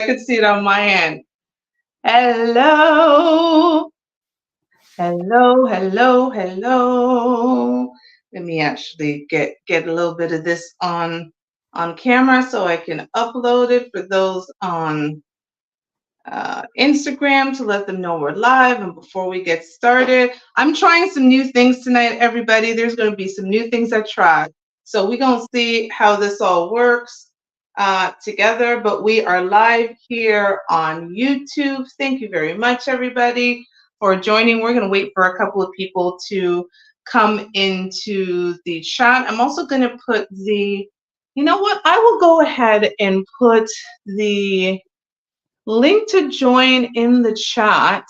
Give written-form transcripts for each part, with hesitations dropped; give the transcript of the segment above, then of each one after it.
I could see it on my end. Hello. Hello, hello, hello. Let me actually get a little bit of this on camera so I can upload it for those on Instagram to let them know we're live. And before we get started, I'm trying some new things tonight, everybody. There's going to be some new things I tried. So we're going to see how this all works together. But we are live here on YouTube. Thank you very much, everybody, for joining. We're going to wait for a couple of people to come into the chat. I'm also going to put you know what? I will go ahead and put the link to join in the chat.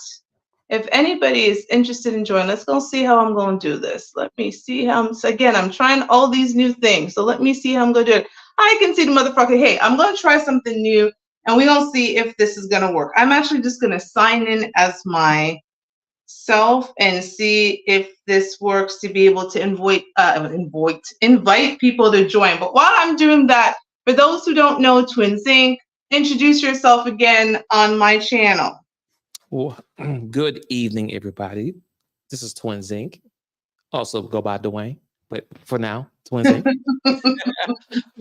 If anybody is interested in joining, let's go see how I'm going to do this. Let me see how again, I'm trying all these new things. So let me see how I'm going to do it. I can see the motherfucker. Hey, I'm going to try something new and we're going to see if this is going to work. I'm actually just going to sign in as myself and see if this works to be able to invite people to join. But while I'm doing that, for those who don't know Twins Inc., introduce yourself again on my channel. Well, good evening, everybody. This is Twins Inc. Also go by Dwayne, but for now, Twins Inc.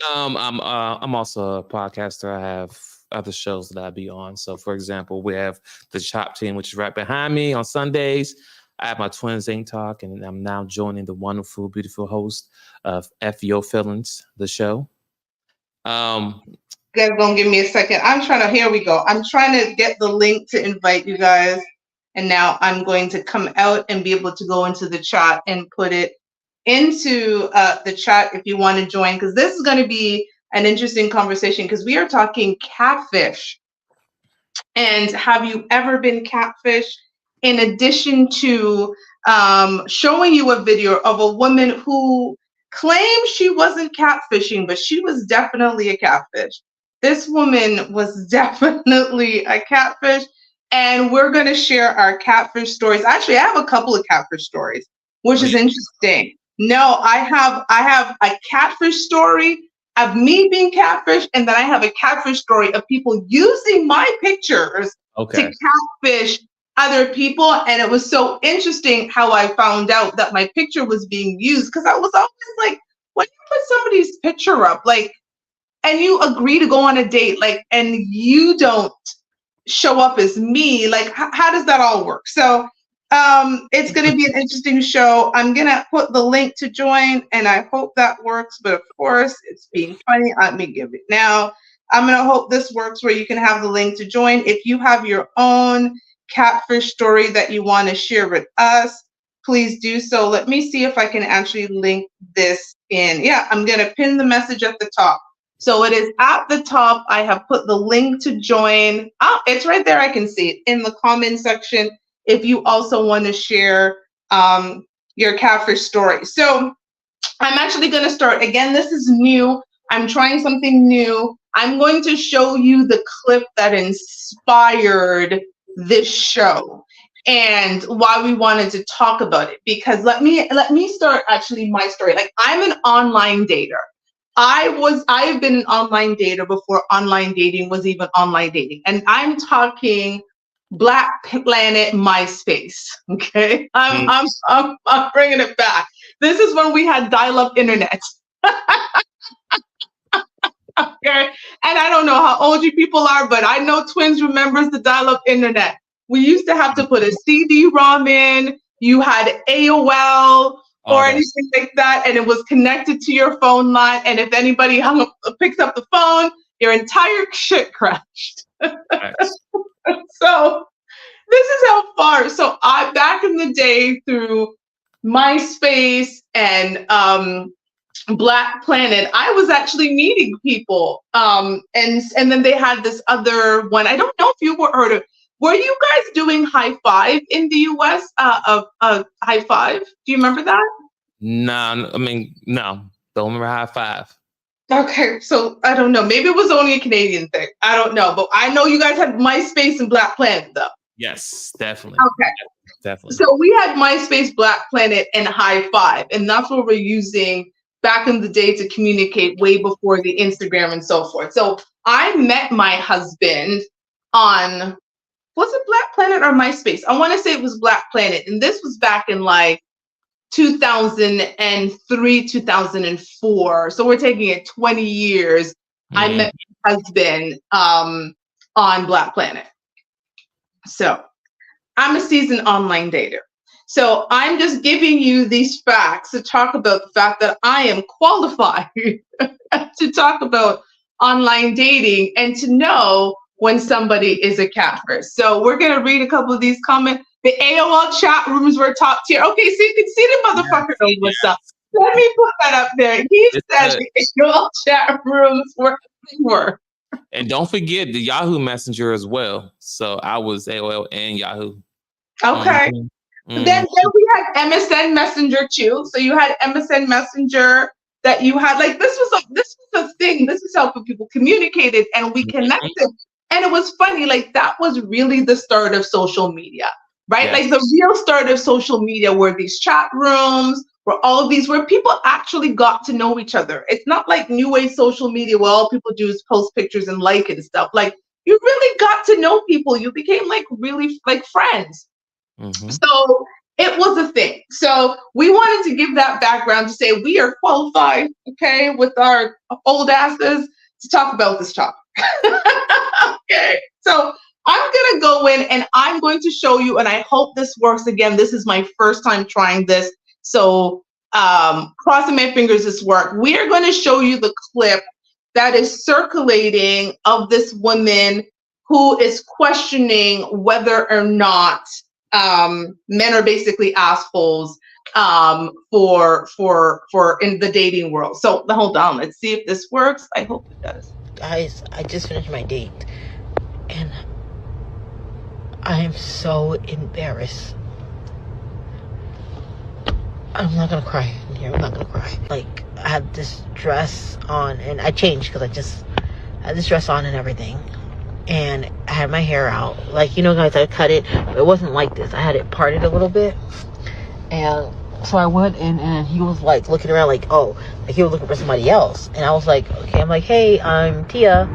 I'm also a podcaster. I have other shows that I be on. So, for example, we have the Chop Team, which is right behind me on Sundays. I have my Twins Inc. talk, and I'm now joining the wonderful, beautiful host of F Your Feelings, the show. You guys gonna give me a second. Here we go. I'm trying to get the link to invite you guys. And now I'm going to come out and be able to go into the chat and put it into the chat if you want to join, because this is going to be an interesting conversation because we are talking catfish. And have you ever been catfish? In addition to showing you a video of a woman who claims she wasn't catfishing, but she was definitely a catfish. This woman was definitely a catfish, and we're going to share our catfish stories. Actually, I have a couple of catfish stories, which is interesting. No, I have a catfish story of me being catfish, and then I have a catfish story of people using my pictures to catfish other people. And it was so interesting how I found out that my picture was being used, because I was always like, when you put somebody's picture up, like, and you agree to go on a date, like, and you don't show up as me, like, how does that all work? So it's going to be an interesting show. I'm going to put the link to join, and I hope that works. But of course, it's being funny. Let me give it now. I'm going to hope this works where you can have the link to join. If you have your own catfish story that you want to share with us, please do so. Let me see if I can actually link this in. Yeah, I'm going to pin the message at the top. So it is at the top. I have put the link to join. Oh, it's right there. I can see it in the comment section if you also want to share your catfish story. So I'm actually going to start. Again, this is new. I'm trying something new. I'm going to show you the clip that inspired this show and why we wanted to talk about it. Because let me start actually my story. Like, I'm an online dater. I've been an online dater before online dating was even online dating. And I'm talking Black Planet MySpace. Okay. I'm bringing it back. This is when we had dial-up internet. Okay. And I don't know how old you people are, but I know Twins remembers the dial-up internet. We used to have to put a CD-ROM in. You had AOL or anything like that, and it was connected to your phone line. And if anybody picks up the phone, your entire shit crashed. Nice. So this is how far. So back in the day, through MySpace and Black Planet, I was actually meeting people. And then they had this other one. I don't know if you heard of. Were you guys doing high five in the US? High five? Do you remember that? No, I mean, no. Don't remember high five. Okay, so I don't know. Maybe it was only a Canadian thing. I don't know. But I know you guys had MySpace and Black Planet, though. Yes, definitely. Okay. Definitely. So we had MySpace, Black Planet, and High Five. And that's what we're using back in the day to communicate way before the Instagram and so forth. So I met my husband on, was it Black Planet or MySpace? I want to say it was Black Planet. And this was back in like 2003, 2004. So we're taking it 20 years. I met my husband on Black Planet. So I'm a seasoned online dater. So I'm just giving you these facts to talk about the fact that I am qualified to talk about online dating and to know when somebody is a catfish. So we're going to read a couple of these comments. The AOL chat rooms were top tier. Okay, so you can see the motherfucker knows what's up. Let me put that up there. He said the AOL chat rooms were. And don't forget the Yahoo Messenger as well. So I was AOL and Yahoo. Okay. Then we had MSN Messenger too. So you had MSN Messenger that you had, like, this was a thing. This is how people communicated and we connected. And it was funny, like that was really the start of social media, right? Yes. Like the real start of social media were these chat rooms, where people actually got to know each other. It's not like new age social media where all people do is post pictures and like it and stuff. Like you really got to know people. You became like really like friends. So it was a thing. So we wanted to give that background to say we are qualified, okay, with our old asses to talk about this topic. Okay, so I'm gonna go in and I'm going to show you, and I hope this works. Again, this is my first time trying this, so crossing my fingers this works. We are going to show you the clip that is circulating of this woman who is questioning whether or not men are basically assholes for in the dating world. So hold on, let's see if this works. I hope it does. Guys, I just finished my date and I am so embarrassed. I'm not gonna cry in here. I'm not gonna cry. Like, I had this dress on and I changed because I had this dress on and everything. And I had my hair out. Like, you know, guys, I cut it, but it wasn't like this. I had it parted a little bit. And so I went in and he was like looking around like, oh, like he was looking for somebody else. And I was like, okay, I'm like, hey, I'm Tia.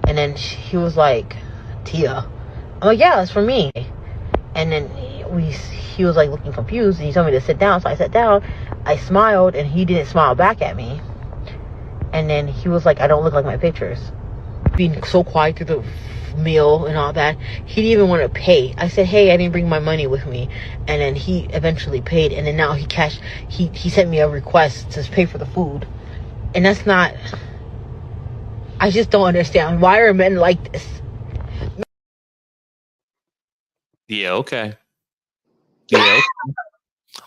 And then he was like, Tia? I'm like, yeah, it's for me. And then he was like looking confused and he told me to sit down. So I sat down, I smiled and he didn't smile back at me. And then he was like, I don't look like my pictures. Being so quiet through the meal and all that, he didn't even want to pay. I said, hey, I didn't bring my money with me. And then he eventually paid. And then now he sent me a request to pay for the food. And that's not, I just don't understand. Why are men like this? Yeah, okay. Yeah.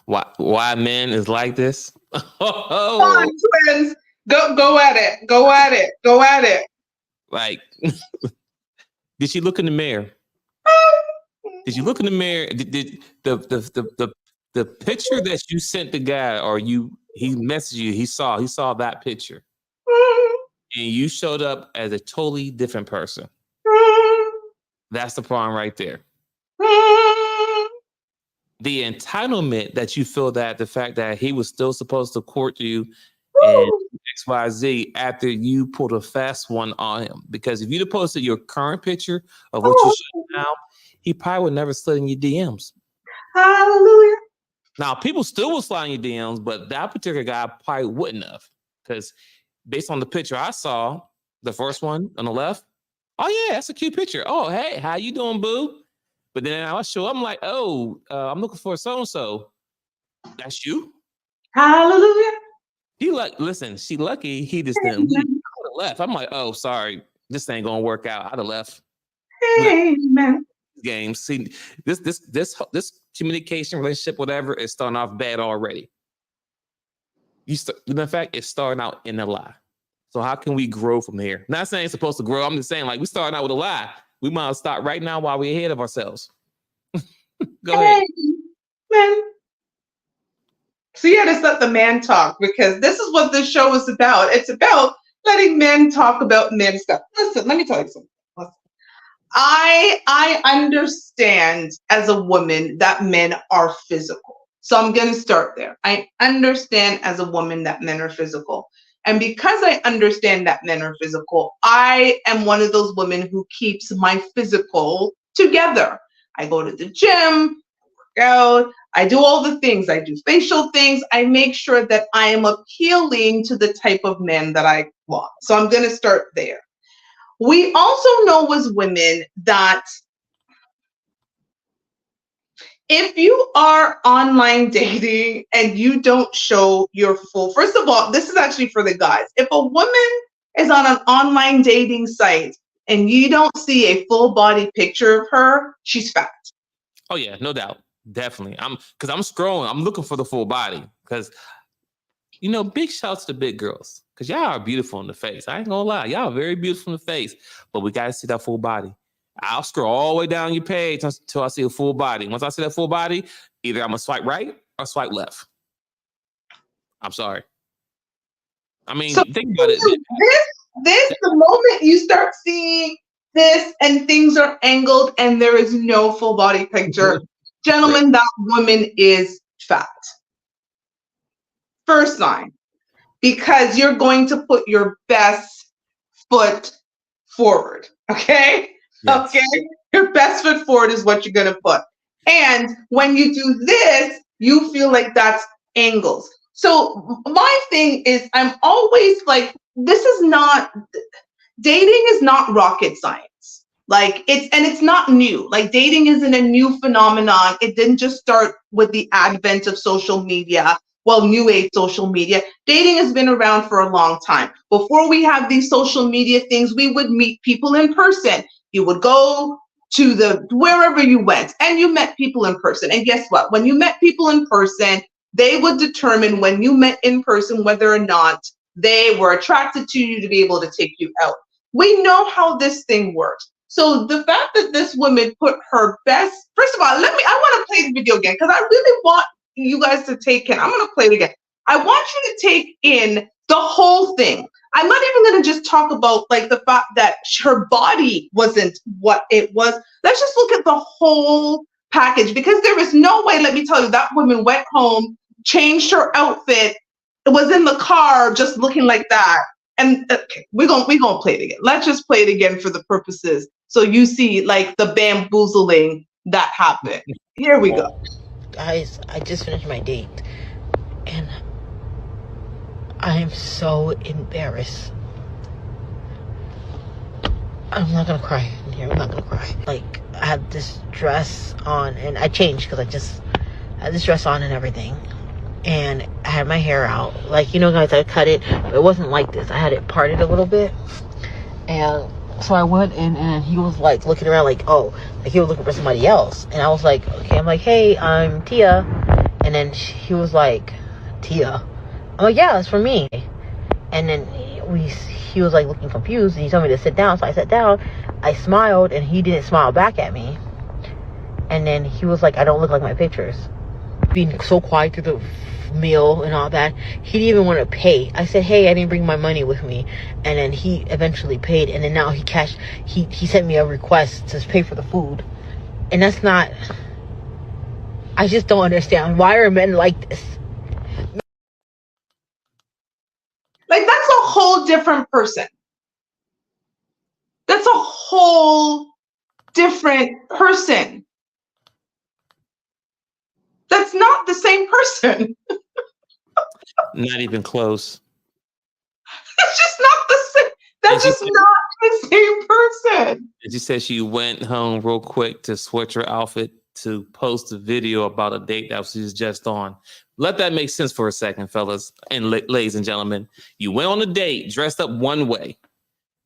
Why men is like this? Come on, twins. Go at it. Go at it. Go at it. Like, did she look in the mirror? Did you look in the mirror? Did the picture that you sent the guy, or he messaged you, he saw that picture, and you showed up as a totally different person. That's the problem right there. The entitlement that you feel, that the fact that he was still supposed to court you and XYZ after you pulled a fast one on him. Because if you'd have posted your current picture of what you show now, he probably would never slid in your DMs. Hallelujah. Now, people still will slide in your DMs, but that particular guy probably wouldn't have. Because based on the picture I saw, the first one on the left, oh yeah, that's a cute picture. Oh, hey, how you doing, boo? But then I show up, I'm like, oh, I'm looking for so-and-so. That's you? Hallelujah. Listen, she lucky he just didn't leave. I would have left. I'm like, oh, sorry, this ain't gonna work out. I'd have left. Amen. Games. See, this communication, relationship, whatever, is starting off bad already. In fact, it's starting out in a lie. So how can we grow from here? Not saying it's supposed to grow. I'm just saying, like, we're starting out with a lie. We might as well start right now while we're ahead of ourselves. Go ahead. Amen. So yeah, just let the man talk, because this is what this show is about. It's about letting men talk about men stuff. Listen, let me tell you something. Listen. I understand as a woman that men are physical. So I'm going to start there. I understand as a woman that men are physical. And because I understand that men are physical, I am one of those women who keeps my physical together. I go to the gym, work out, I do all the things. I do facial things. I make sure that I am appealing to the type of men that I want. So I'm going to start there. We also know as women that if you are online dating and you don't show your full, first of all, this is actually for the guys. If a woman is on an online dating site and you don't see a full body picture of her, she's fat. Oh yeah, no doubt. Definitely. I'm scrolling. I'm looking for the full body because, big shouts to big girls because y'all are beautiful in the face. I ain't gonna lie. Y'all are very beautiful in the face, but we got to see that full body. I'll scroll all the way down your page until I see a full body. Once I see that full body, either I'm going to swipe right or swipe left. I'm sorry. I mean, so think about it. This, the moment you start seeing this and things are angled and there is no full body picture, gentlemen, that woman is fat. First sign, because you're going to put your best foot forward. Okay? Yes. Okay? Your best foot forward is what you're going to put. And when you do this, you feel like that's angles. So my thing is, I'm always like, dating is not rocket science. Like it's not new. Like dating isn't a new phenomenon. It didn't just start with the advent of social media. Well, new age social media. Dating has been around for a long time. Before we have these social media things, we would meet people in person. You would go to wherever you went and you met people in person. And guess what? When you met people in person, they would determine when you met in person whether or not they were attracted to you to be able to take you out. We know how this thing works. So the fact that this woman put her best, first of all, I want to play the video again because I really want you guys to take in. I'm going to play it again. I want you to take in the whole thing. I'm not even going to just talk about like the fact that her body wasn't what it was. Let's just look at the whole package because there is no way, let me tell you, that woman went home, changed her outfit, was in the car just looking like that. And okay, we're gonna play it again. Let's just play it again for the purposes so you see like the bamboozling that happened. Here we go. Guys, I just finished my date and I am so embarrassed. I'm not gonna cry in here. I'm not gonna cry. Like, I had this dress on and I changed because I had this dress on and everything. And I had my hair out. Like, guys, I cut it, but it wasn't like this. I had it parted a little bit. And so I went in and he was like looking around like, oh, like he was looking for somebody else. And I was like, okay, I'm like, hey, I'm Tia. And then he was like, Tia? I'm like, yeah, it's for me. And then he was like looking confused and he told me to sit down. So I sat down, I smiled and he didn't smile back at me. And then he was like, I don't look like my pictures. Being so quiet through the meal and all that, he didn't even want to pay. I said, hey, I didn't bring my money with me. And then he eventually paid. And then now he sent me a request to pay for the food. And that's not, I just don't understand. Why are men like this? Like, that's a whole different person. That's a whole different person. That's not the same person. Not even close. It's just not the same. That's just not the same person. She said she went home real quick to switch her outfit to post a video about a date that she was just on. Let that make sense for a second, fellas and ladies and gentlemen. You went on a date dressed up one way.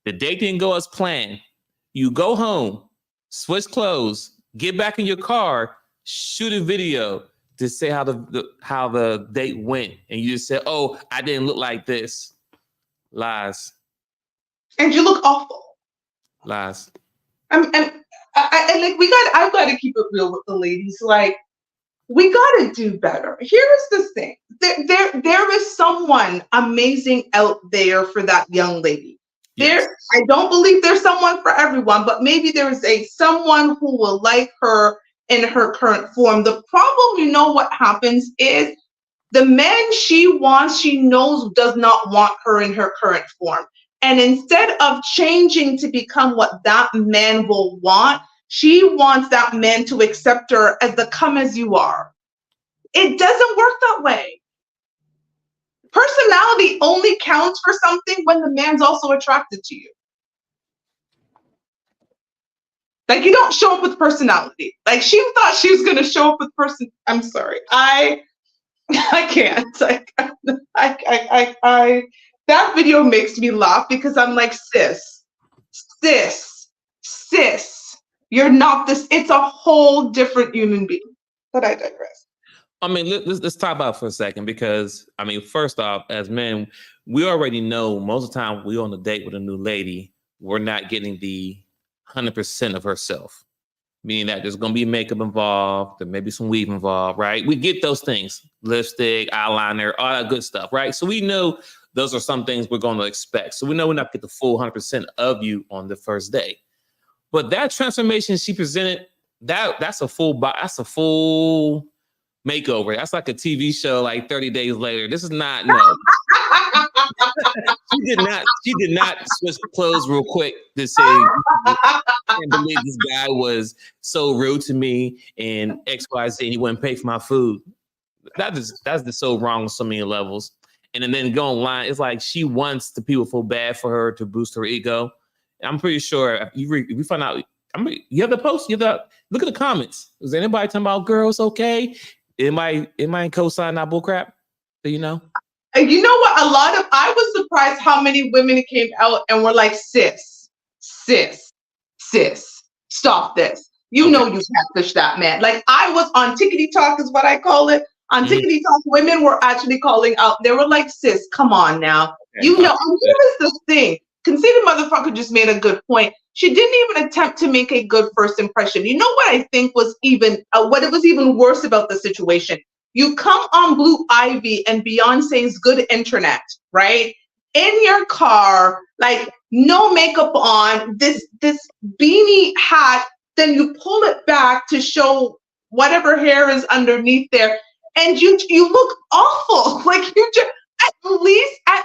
The date didn't go as planned. You go home, switch clothes, get back in your car, shoot a video to say how the date went, and you just said, "Oh, I didn't look like this." Lies. And you look awful. Lies. I like I've got to keep it real with the ladies. Like, we got to do better. Here's the thing: there is someone amazing out there for that young lady. Yes. I don't believe there's someone for everyone, but maybe there is someone who will like her in her current form. The problem, you know what happens is the man she wants, she knows does not want her in her current form. And instead of changing to become what that man will want, she wants that man to accept her as the come as you are. It doesn't work that way. Personality only counts for something when the man's also attracted to you. Like, you don't show up with personality. Like, she thought she was going to show up with I'm sorry. I can't. Like, that video makes me laugh because I'm like, sis, you're not this. It's a whole different human being. But I digress. I mean, let's talk about it for a second, because I mean, first off, as men, we already know most of the time we're on a date with a new lady, we're not getting the 100% of herself, meaning that there's going to be makeup involved, there may be some weave involved, right? We get those things, lipstick, eyeliner, all that good stuff, right? So we know those are some things we're going to expect. So we know we're not get the full 100% of you on the first day. But that transformation she presented, that's a full makeover. That's like a TV show, like 30 days later. This is not, no. She did not switch clothes real quick to say, I can't believe this guy was so rude to me and XYZ, and he wouldn't pay for my food. That's just so wrong on so many levels. And then go online, it's like she wants the people to feel bad for her to boost her ego. I'm pretty sure if you find out, you have the post, look at the comments. Is anybody talking about girls okay? Am I co-signing that bullcrap? Do you know? You know what? I was surprised how many women came out and were like, sis, stop this. You know you catfish that man. Like, I was on Tickety Talk is what I call it. On Tickety Talk, women were actually calling out. They were like, sis, come on now. Okay, you know, and here's the thing. Conceited motherfucker just made a good point. She didn't even attempt to make a good first impression. You know what I think was even, what it was even worse about the situation? You come on Blue Ivy and Beyonce's Good Internet, right? In your car, like, no makeup on, this beanie hat, then you pull it back to show whatever hair is underneath there, and you look awful. Like, you just, at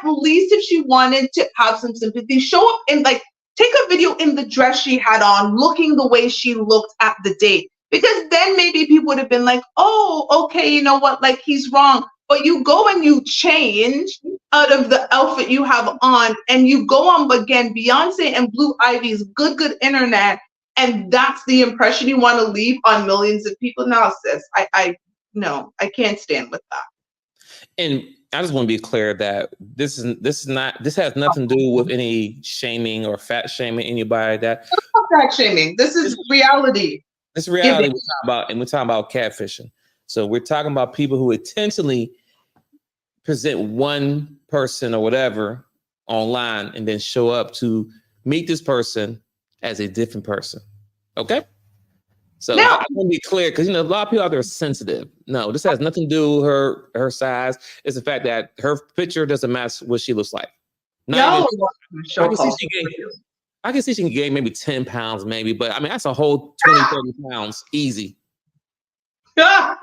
least if she wanted to have some sympathy, show up and like take a video in the dress she had on, looking the way she looked at the date. Because then maybe people would have been like, oh, okay, you know what, like, he's wrong. But you go and you change out of the outfit you have on, and you go on again, Beyonce and Blue Ivy's Good Internet, and that's the impression you want to leave on millions of people. Now, sis, no, I can't stand with that. And I just want to be clear that this has nothing to do with any shaming or fat shaming anybody. That it's not fat shaming. This is reality. This reality we're talking about, and we're talking about catfishing. So we're talking about people who intentionally present one person or whatever online and then show up to meet this person as a different person. Okay? So now, I want to be clear, because, you know, a lot of people out there are sensitive. No, this has nothing to do with her size. It's the fact that her picture doesn't match what she looks like. I can see she can gain maybe 10 pounds, maybe, but I mean, that's a whole 20, 30 pounds, easy. Now,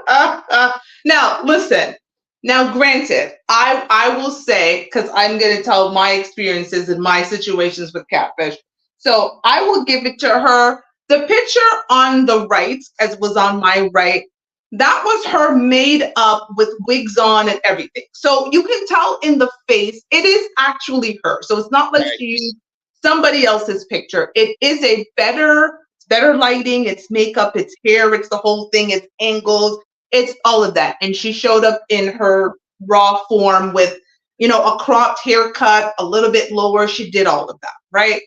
listen. Now, granted, I will say, because I'm going to tell my experiences and my situations with Catfish. So I will give it to her. The picture on the right, as was on my right, that was her made up with wigs on and everything. So you can tell in the face, it is actually her. So it's not like she used somebody else's picture. It is a better lighting, it's makeup, it's hair, it's the whole thing, it's angles, it's all of that. And she showed up in her raw form with, you know, a cropped haircut, a little bit lower. She did all of that, right?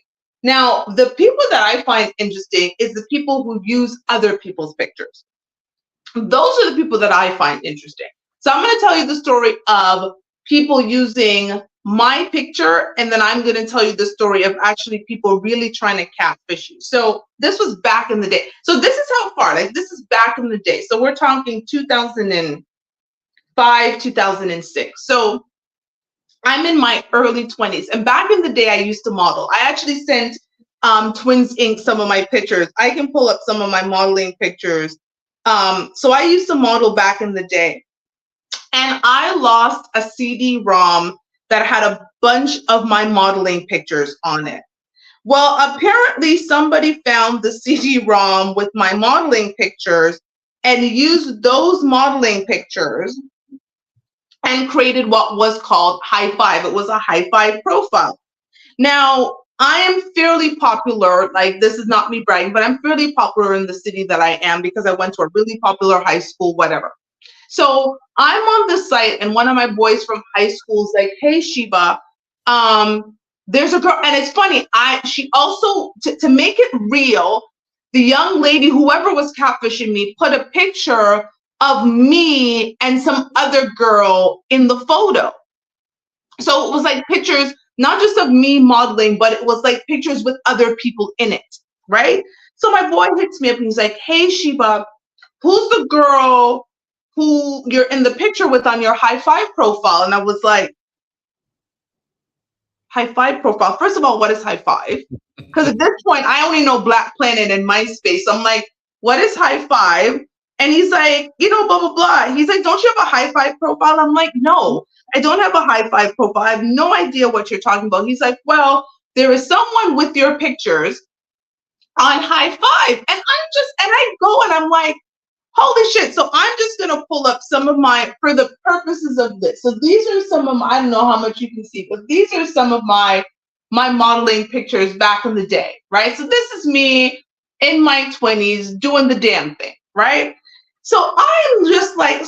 Now, the people that I find interesting is the people who use other people's pictures. Those are the people that I find interesting. So I'm going to tell you the story of people using my picture, and then I'm going to tell you the story of actually people really trying to catfish you. So this was back in the day. So this is how far, like, this is back in the day. So we're talking 2005, 2006. So I'm in my early 20s, and back in the day, I used to model. I actually sent Twins Inc. some of my pictures. I can pull up some of my modeling pictures So I used to model back in the day, and I lost a CD-ROM that had a bunch of my modeling pictures on it. Well, apparently somebody found the CD-ROM with my modeling pictures and used those modeling pictures and created what was called High Five. It was a High Five profile. Now, I am fairly popular, like this is not me bragging, but I'm fairly popular in the city that I am because I went to a really popular high school, whatever. So I'm on the site and one of my boys from high school is like, hey, Sheba, there's a girl, and it's funny, she also, to make it real, the young lady, whoever was catfishing me, put a picture of me and some other girl in the photo. So it was like pictures, not just of me modeling, but it was like pictures with other people in it, right? So my boy hits me up and he's like, hey, Sheba, who's the girl who you're in the picture with on your High Five profile? And I was like, High Five profile? First of all, what is High Five? Because at this point, I only know Black Planet and MySpace. So I'm like, what is High Five? And he's like, blah, blah, blah. He's like, don't you have a High Five profile? I'm like, no, I don't have a High Five profile. I have no idea what you're talking about. He's like, well, there is someone with your pictures on High Five. And I go and I'm like, holy shit. So I'm just going to pull up some of for the purposes of this. So these are some of I don't know how much you can see, but these are some of my modeling pictures back in the day, right? So this is me in my 20s doing the damn thing, right? So I'm just like,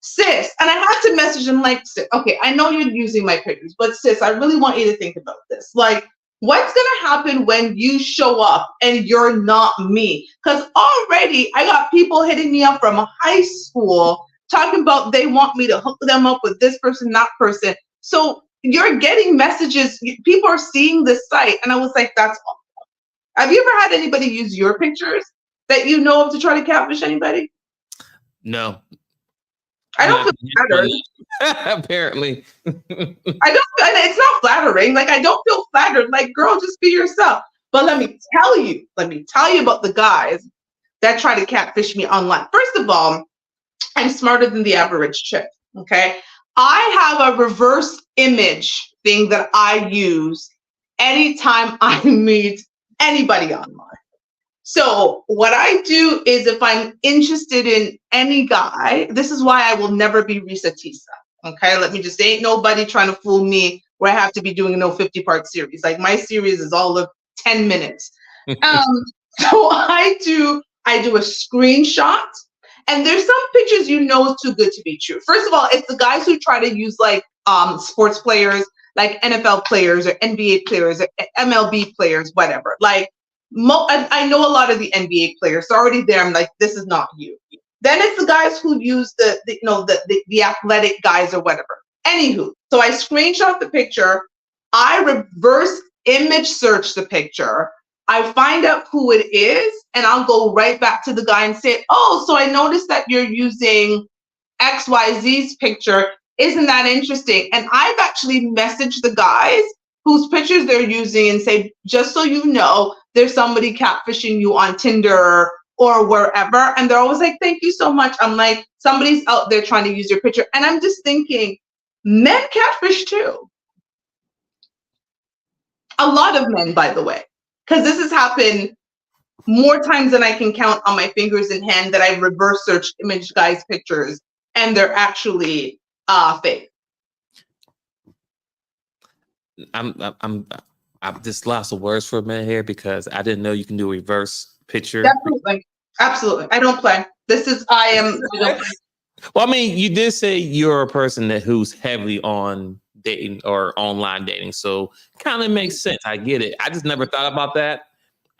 sis, and I had to message him like, okay, I know you're using my pictures, but sis, I really want you to think about this. Like, what's going to happen when you show up and you're not me? Because already I got people hitting me up from high school talking about they want me to hook them up with this person, that person. So you're getting messages. People are seeing this site. And I was like, that's awful. Have you ever had anybody use your pictures that you know of to try to catfish anybody? No. I don't feel flattered. Apparently. I don't, and it's not flattering. Like, I don't feel flattered. Like, girl, just be yourself. But let me tell you about the guys that try to catfish me online. First of all, I'm smarter than the average chick. Okay. I have a reverse image thing that I use anytime I meet anybody online. So what I do is if I'm interested in any guy, this is why I will never be Risa Tisa. Okay, let me just say, ain't nobody trying to fool me where I have to be doing no 50-part series. Like my series is all of 10 minutes. So I do a screenshot, and there's some pictures is too good to be true. First of all, it's the guys who try to use like sports players, like NFL players or NBA players or MLB players, whatever. Like I know a lot of the NBA players. So already there, I'm like, this is not you. Then it's the guys who use the athletic guys or whatever. Anywho, so I screenshot the picture, I reverse image search the picture, I find out who it is, and I'll go right back to the guy and say, oh, so I noticed that you're using XYZ's picture. Isn't that interesting? And I've actually messaged the guys whose pictures they're using and say, just so you know, there's somebody catfishing you on Tinder or wherever. And they're always like, thank you so much. I'm like, somebody's out there trying to use your picture. And I'm just thinking, men catfish too. A lot of men, by the way, because this has happened more times than I can count on my fingers in hand that I reverse search image guys' pictures and they're actually fake. I'm just lost of words for a minute here because I didn't know you can do a reverse picture. Absolutely. I don't play. I don't play. Well, I mean, you did say you're a person who's heavily on dating or online dating, so kind of makes sense. I get it. I just never thought about that.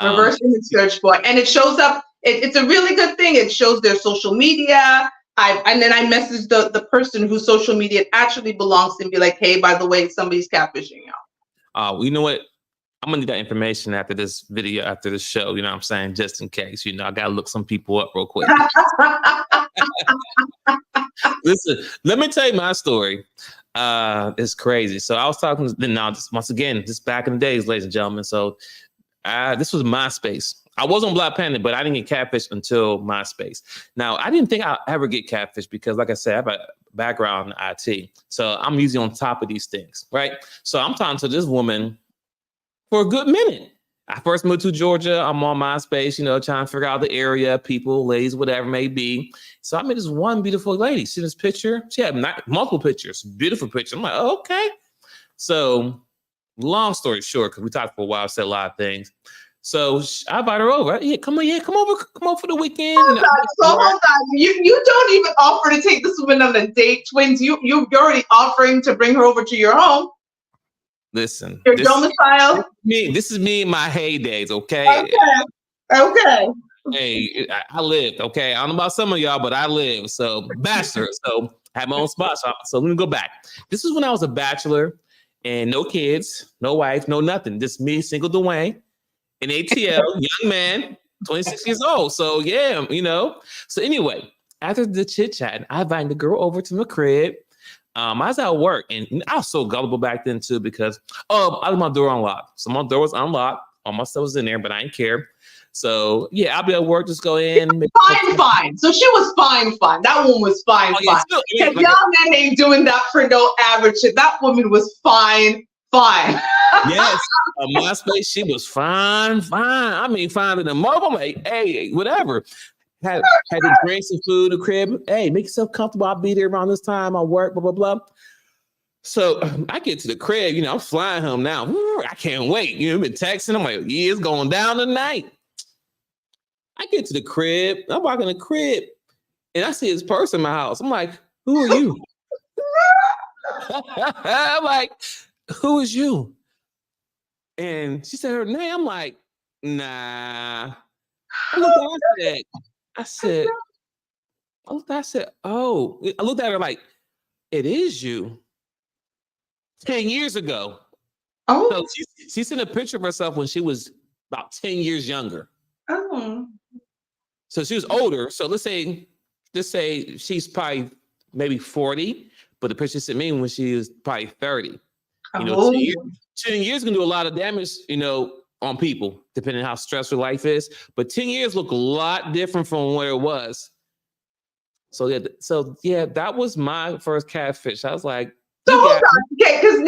Reverse image search, boy, and it shows up. It's a really good thing. It shows their social media. And then I message the person whose social media actually belongs to and be like, hey, by the way, somebody's catfishing you. Well, you know what? I'm gonna need that information after this video, after the show. You know what I'm saying? Just in case. I gotta look some people up real quick. Listen, let me tell you my story. It's crazy. So I was talking once again, just back in the days, ladies and gentlemen. So This was MySpace. I was on Black Planet, but I didn't get catfish until MySpace. Now, I didn't think I'd ever get catfish because, like I said, I have a background in IT. So I'm usually on top of these things, right? So I'm talking to this woman for a good minute. I first moved to Georgia. I'm on MySpace, trying to figure out the area, people, ladies, whatever it may be. So I met this one beautiful lady. See this picture? She had multiple pictures, beautiful picture. I'm like, oh, okay. So long story short, because we talked for a while, said a lot of things. So I invited her over. Yeah, come over for the weekend. Hold on. You don't even offer to take this woman on a date, twins. You're already offering to bring her over to your home. Listen, your domicile. This is me in my heydays, okay? Okay. Hey, I lived, okay? I don't know about some of y'all, but I lived. So bachelor, so I had my own spot. So let me go back. This is when I was a bachelor and no kids, no wife, no nothing. Just me, single Dwayne, an ATL, young man, 26 years old. So yeah, So anyway, after the chit chat, I invited the girl over to my crib. I was at work and I was so gullible back then too because I had my door unlocked. So my door was unlocked. All my stuff was in there, but I didn't care. So yeah, I'll be at work, just go in. Fine. So she was fine. That one was fine. Because y'all men ain't doing that for no average shit. That woman was fine. Yes, MySpace, she was fine. I mean, fine in the mobile. I'm like, hey, whatever. Had to bring some food to the crib. Hey, make yourself comfortable. I'll be there around this time. I'll work, blah, blah, blah. So I get to the crib, I'm flying home now. I can't wait. Been texting. I'm like, yeah, it's going down tonight. I get to the crib. I'm walking the crib and I see this person in my house. I'm like, who are you? I'm like, who is you? And she said her name. I'm like, nah. I said, oh, I looked at her like, it is you. 10 years ago. Oh. So she sent a picture of herself when she was about 10 years younger. Oh. So she was older. So let's say she's probably maybe 40, but the picture sent me when she was probably 30. 10 years can do a lot of damage, on people, depending on how stressful life is. But 10 years look a lot different from where it was. So yeah, that was my first catfish. I was like, so hold on, okay, because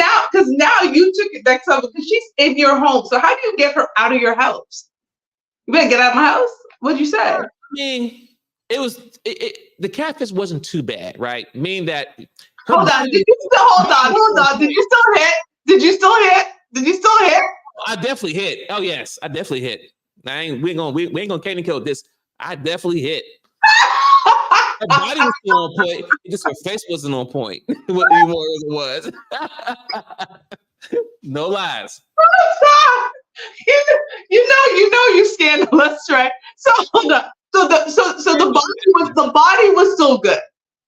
now you took it next level because she's in your home. So how do you get her out of your house? You better get out of my house. What'd you say? I mean, the catfish wasn't too bad, right? Meaning that. Hold on. Did you still hit? I definitely hit. Oh yes, I definitely hit. We ain't gonna candy kill this. I definitely hit. Her body was still on point. Just her face wasn't on point. What anymore as it was. No lies. You scandalous, right? So hold on. So the body was still good.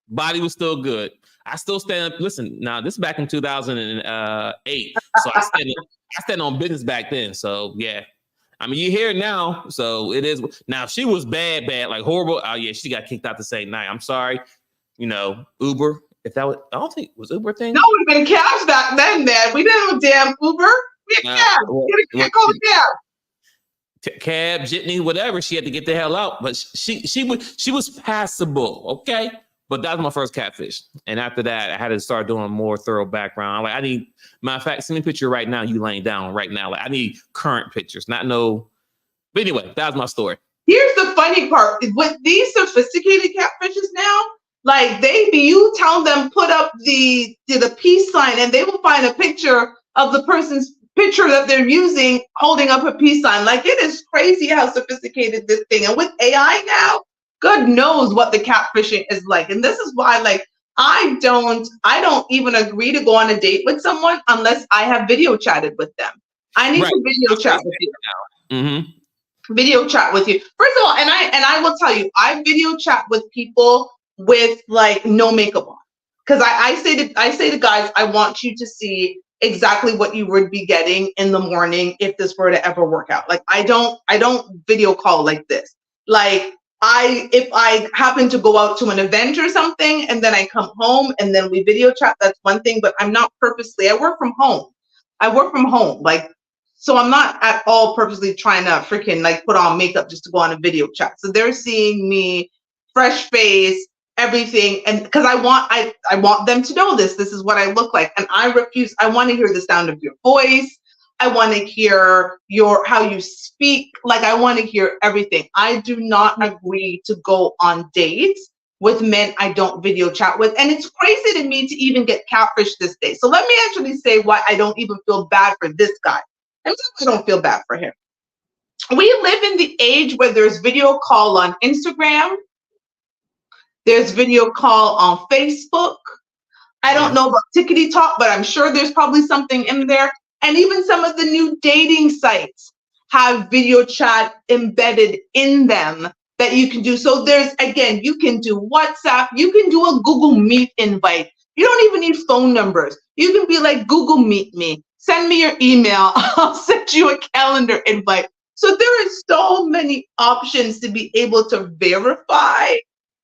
Body was still good. I still stand up. Listen, now this is back in 2008. So I stand on business back then. So yeah. I mean, you hear it now, so it is. Now, if she was bad, like horrible, oh yeah, she got kicked out the same night. I'm sorry, Uber. If that was, I don't think was Uber a thing. No, it would have been cabs back then, man. We didn't have a damn Uber. We had cab. We had cab. Cab, jitney, whatever. She had to get the hell out, but she was passable, okay. But that was my first catfish, and after that, I had to start doing more thorough background. Like I need, matter of fact, send me a picture right now. You laying down right now. Like I need current pictures, not no. But anyway, that was my story. Here's the funny part: with these sophisticated catfishes now, like you tell them put up the peace sign, and they will find a picture of the person's picture that they're using holding up a peace sign. Like it is crazy how sophisticated this thing. And with AI now. God knows what the catfishing is like. And this is why, like, I don't even agree to go on a date with someone unless I have video chatted with them. I need to video chat with you. Mm-hmm. Video chat with you. First of all, and I will tell you, I video chat with people with like no makeup on. Because I say to guys, I want you to see exactly what you would be getting in the morning if this were to ever work out. Like I don't video call like this. Like if I happen to go out to an event or something and then I come home and then we video chat, that's one thing, but I'm not purposely, I work from home. Like So I'm not at all purposely trying to freaking like put on makeup just to go on a video chat. So they're seeing me fresh face, everything, and because I want them to know this is what I look like, and I refuse. I want to hear the sound of your voice. I want to hear how you speak. Like, I want to hear everything. I do not agree to go on dates with men I don't video chat with. And it's crazy to me to even get catfish this day. So let me actually say why I don't even feel bad for this guy. I don't feel bad for him. We live in the age where there's video call on Instagram. There's video call on Facebook. I don't know about Tickety Talk, but I'm sure there's probably something in there. And even some of the new dating sites have video chat embedded in them that you can do. So there's, again, you can do WhatsApp. You can do a Google Meet invite. You don't even need phone numbers. You can be like, Google Meet me. Send me your email. I'll send you a calendar invite. So there is so many options to be able to verify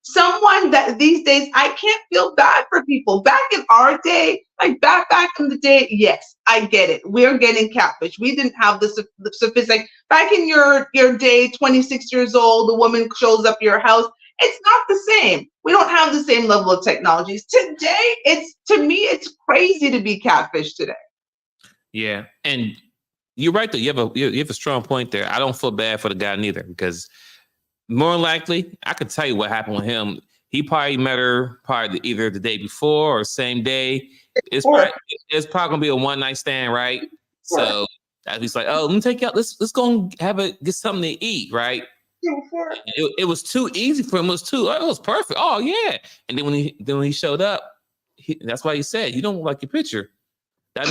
someone that these days I can't feel bad for people. Back in our day, like back in the day, yes, I get it. We're getting catfish. We didn't have the sophisticated. Back in your day, 26 years old, the woman shows up your house. It's not the same. We don't have the same level of technologies today. To me, it's crazy to be catfish today. Yeah, and you're right though. You have a strong point there. I don't feel bad for the guy neither, because more than likely, I could tell you what happened with him. He probably met her either the day before or same day. It's probably gonna be a one night stand, right? So he's like, oh, let me take you out. Let's go and get something to eat, right? It was too easy for him. It was perfect. Oh yeah. And then when he showed up, that's why he said, you don't like your picture. That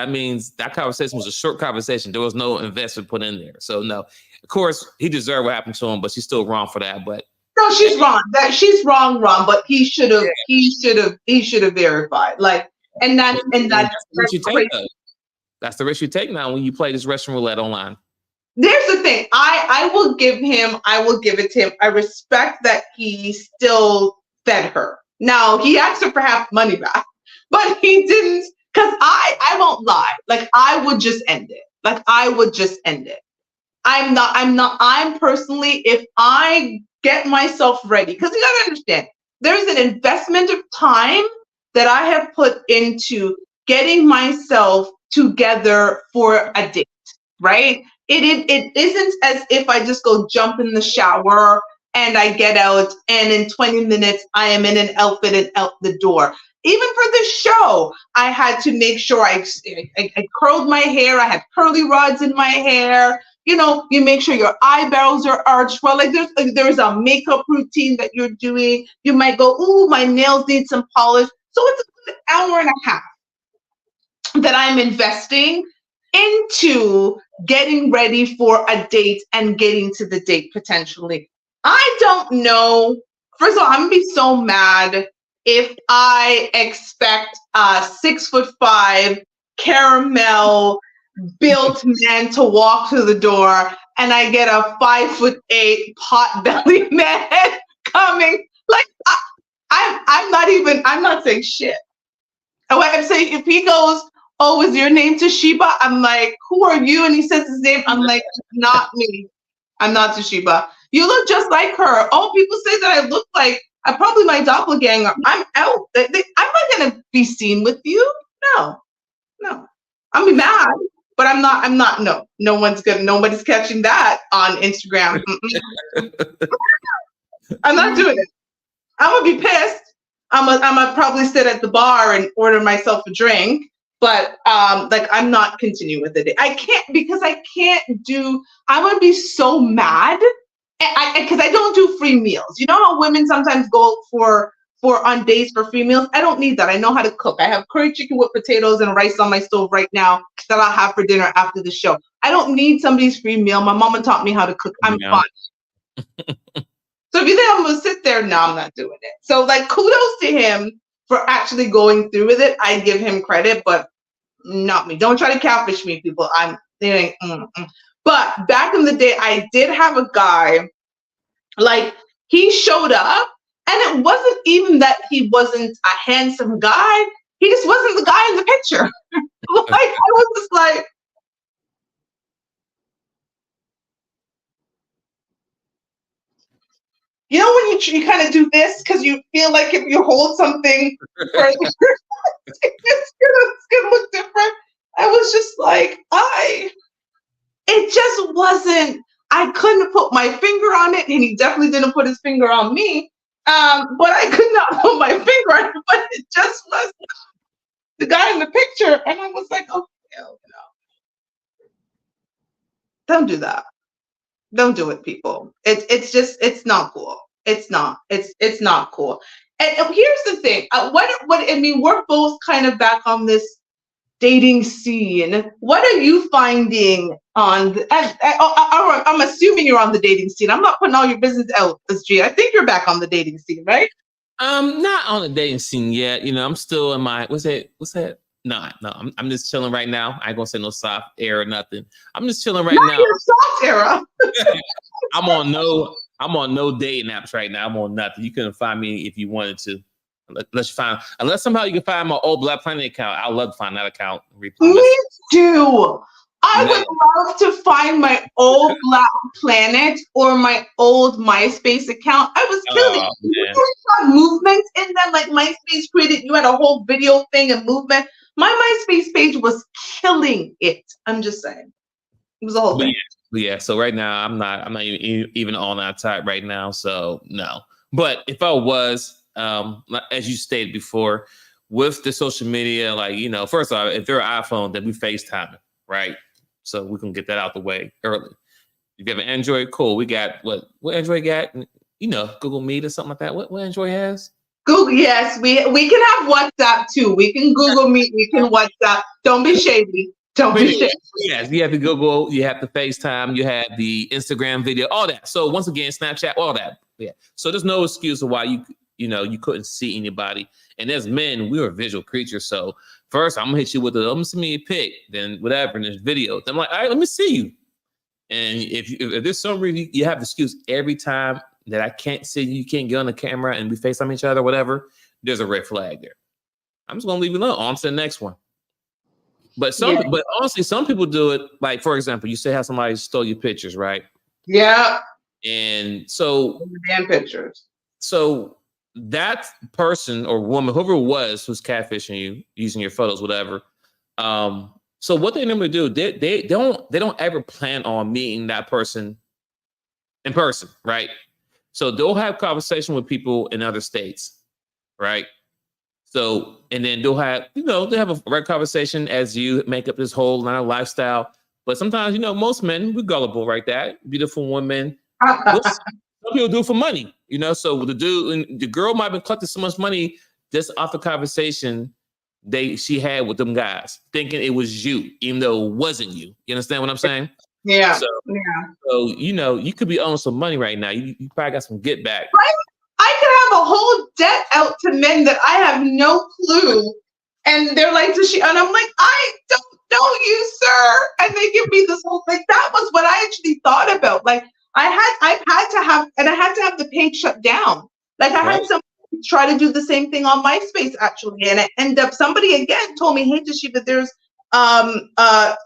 means that conversation was a short conversation. There was no investment put in there. So no, of course he deserved what happened to him, but she's still wrong for that. But no, she's wrong. She's wrong. But he should have verified. Like, that's the risk you take now when you play this Russian roulette online. There's the thing. I will give it to him. I respect that he still fed her. Now he asked her for half money back, but he didn't. Because I won't lie. Like, I would just end it. I'm personally, if I get myself ready, because you gotta understand, there's an investment of time that I have put into getting myself together for a date, right? It isn't as if I just go jump in the shower and I get out and in 20 minutes I am in an outfit and out the door. Even for the show, I had to make sure I curled my hair. I had curly rods in my hair. You know, you make sure your eyebrows are arched well. Like there's a makeup routine that you're doing. You might go, ooh, my nails need some polish. So it's an hour and a half that I'm investing into getting ready for a date and getting to the date potentially. I don't know. First of all, I'm gonna be so mad if I expect a 6'5" caramel built man to walk through the door and I get a 5'8" pot-bellied man coming. Like, I'm not saying shit. I'm saying if he goes, oh, is your name Toshiba? I'm like, who are you? And he says his name. I'm like, not me. I'm not Toshiba. You look just like her. Oh, people say that I look like probably my doppelganger. I'm out. I'm not gonna be seen with you. No. I'll be mad, but I'm not. No one's nobody's catching that on Instagram. I'm not doing it. I'm gonna be pissed. I'm gonna probably sit at the bar and order myself a drink. But like, I'm not continuing with it. I can't, because I'm gonna be so mad. Because I don't do free meals. You know how women sometimes go for on dates for free meals? I don't need that. I know how to cook. I have curry chicken with potatoes and rice on my stove right now that I'll have for dinner after the show. I don't need somebody's free meal. My mama taught me how to cook. I'm fine. So if you think I'm gonna sit there, no, I'm not doing it. So like, kudos to him for actually going through with it. I give him credit, but not me. Don't try to catfish me, people. But back in the day, I did have a guy, like, he showed up, and it wasn't even that he wasn't a handsome guy. He just wasn't the guy in the picture. Like, I was just like, you know when you kind of do this because you feel like if you hold something further, it's gonna look different. I was just like, it just wasn't. I couldn't put my finger on it, and he definitely didn't put his finger on me. But I could not put my finger on it. But it just was the guy in the picture, and I was like, oh hell no! Don't do that. Don't do it, people. It's not cool. It's not cool. And here's the thing. What I mean, we're both kind of back on this dating scene. What are you finding on? I'm assuming you're on the dating scene. I'm not putting all your business out, SG. I think you're back on the dating scene, right? Not on the dating scene yet. You know, I'm still in my what's that? No, I'm just chilling right now. I ain't gonna say no soft air or nothing. I'm just chilling right now. Your soft era. I'm on no dating apps right now. I'm on nothing. You couldn't find me if you wanted to. Unless somehow you can find my old Black Planet account. I'd love to find that account. Me too. I would love to find my old Black Planet or my old MySpace account. I was killing it. You saw movements in them, like MySpace created. You had a whole video thing and movement. My MySpace page was killing it. I'm just saying, it was a whole thing. Yeah. So right now, I'm not even on that type right now. So no. But if I was, as you stated before, with the social media, like, you know, first off, if they're an iPhone, then we FaceTime, right? So we can get that out the way early. If you have an Android, cool. We got what Android got? You know, Google Meet or something like that. What Android has? Google, yes, we can have WhatsApp too. We can Google Meet, we can WhatsApp. Don't be shady. Don't be shady. Yes, you have to Google, you have to FaceTime, you have the Instagram video, all that. So once again, Snapchat, all that. Yeah. So there's no excuse of why you couldn't see anybody. And as men, we are visual creatures. So first, I'm gonna hit you with let me see me a pic, then whatever in this video. I'm like, all right, let me see you. And if there's some reason you have excuse every time that I can't see you can't get on the camera and we FaceTime each other, whatever, there's a red flag there. I'm just gonna leave it alone. On to the next one. But honestly, some people do it. Like, for example, you say how somebody stole your pictures, right? Yeah. And so damn pictures. So that person or woman, whoever it was who's catfishing you, using your photos, whatever. So what they normally do, they don't ever plan on meeting that person in person, right? So they'll have conversation with people in other states, right? So, and then they'll have, they have a regular conversation as you make up this whole lifestyle. But sometimes, most men, we're gullible like that. Beautiful women. Some people do it for money, So the girl might have been collecting so much money just off the conversation she had with them guys, thinking it was you, even though it wasn't you. You understand what I'm saying? Yeah. So you could be owing some money right now. You probably got some get back. Right? I could have a whole debt out to men that I have no clue. And they're like, and I'm like, I don't know you, sir. And they give me this whole thing. That was what I actually thought about. Like, I had to have the page shut down. Like, I had somebody try to do the same thing on MySpace, actually. And it ended up, somebody again told me, hey, Tashiba, there's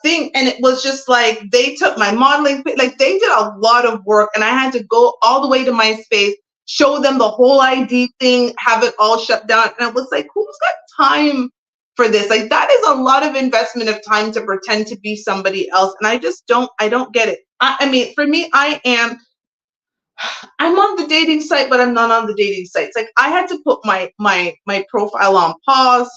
thing. And it was just like, they took my modeling, like they did a lot of work. And I had to go all the way to MySpace, show them the whole ID thing, have it all shut down. And I was like, who's got time for this? Like, that is a lot of investment of time to pretend to be somebody else. And I don't get it. I mean, for me, I'm on the dating site, but I'm not on the dating sites. Like, I had to put my profile on pause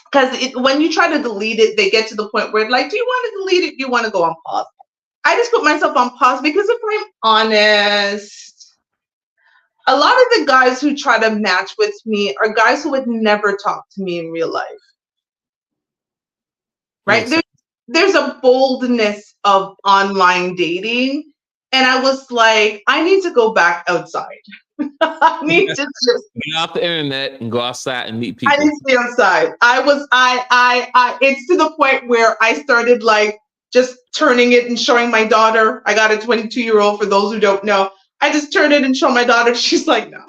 because when you try to delete it, they get to the point where like, do you want to delete it? Do you want to go on pause? I just put myself on pause because if I'm honest, a lot of the guys who try to match with me are guys who would never talk to me in real life. Right? There's a boldness of online dating. And I was like, I need to go back outside. I need to just get off the internet and go outside and meet people. I need to be outside. It's to the point where I started like just turning it and showing my daughter. I got a 22-year-old, for those who don't know. I just turn it and show my daughter. She's like, no.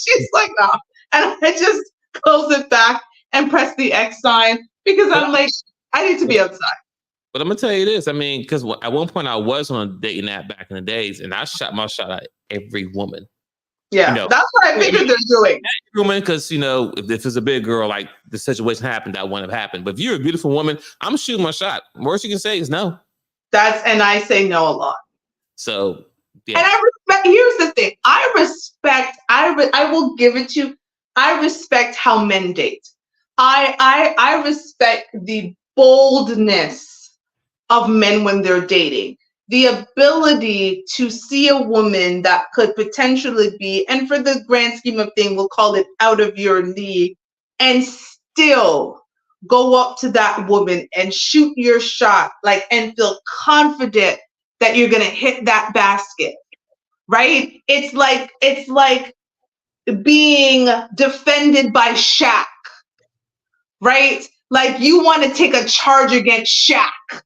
She's like, no. And I just close it back and press the X sign because I'm like, I need to be outside. But I'm gonna tell you this. I mean, because at one point I was on a dating app back in the days, and I shot my shot at every woman. Yeah, that's what I figured they're doing. Woman, because if it's a big girl, like the situation happened, that wouldn't have happened. But if you're a beautiful woman, I'm shooting my shot. Worst you can say is no. And I say no a lot. So yeah. And I respect. Here's the thing: I respect. I will give it to. I respect how men date. I respect the boldness of men when they're dating. The ability to see a woman that could potentially be, and for the grand scheme of things, we'll call it out of your league, and still go up to that woman and shoot your shot, and feel confident that you're gonna hit that basket, right? It's like being defended by Shaq, right? Like you want to take a charge against Shaq.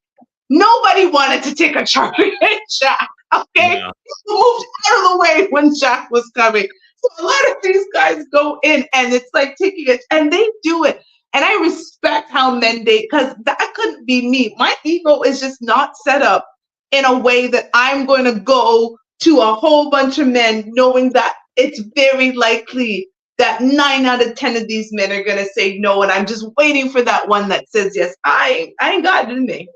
Nobody wanted to take a charge against Shaq, okay? Yeah. People moved out of the way when Shaq was coming. So a lot of these guys go in and it's like taking it, and they do it. And I respect how men date, because that couldn't be me. My ego is just not set up in a way that I'm going to go to a whole bunch of men knowing that it's very likely that 9 out of 10 of these men are going to say no, and I'm just waiting for that one that says yes. I ain't got it in me.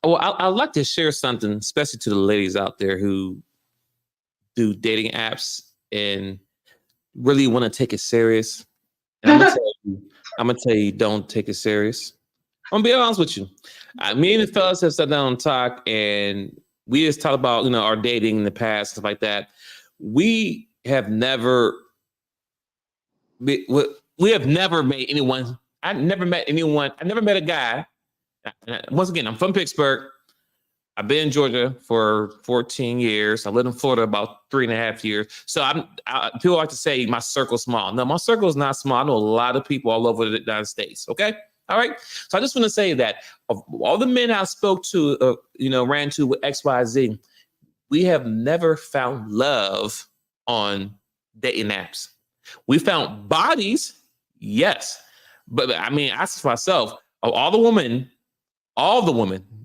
Well, I'd like to share something, especially to the ladies out there who do dating apps and really want to take it serious. And I'm gonna tell you, don't take it serious. I'm gonna be honest with you. Me and the fellas have sat down and talked, and we just talked about our dating in the past, stuff like that. We have never made anyone. I never met a guy. Once again, I'm from Pittsburgh. I've been in Georgia for 14 years. I lived in Florida about 3.5 years. So people like to say my circle's small. No, my circle is not small. I know a lot of people all over the United States. Okay. All right. So I just want to say that of all the men I spoke to, ran to with XYZ, we have never found love on dating apps. We found bodies, yes. But I mean, I ask myself, of all the women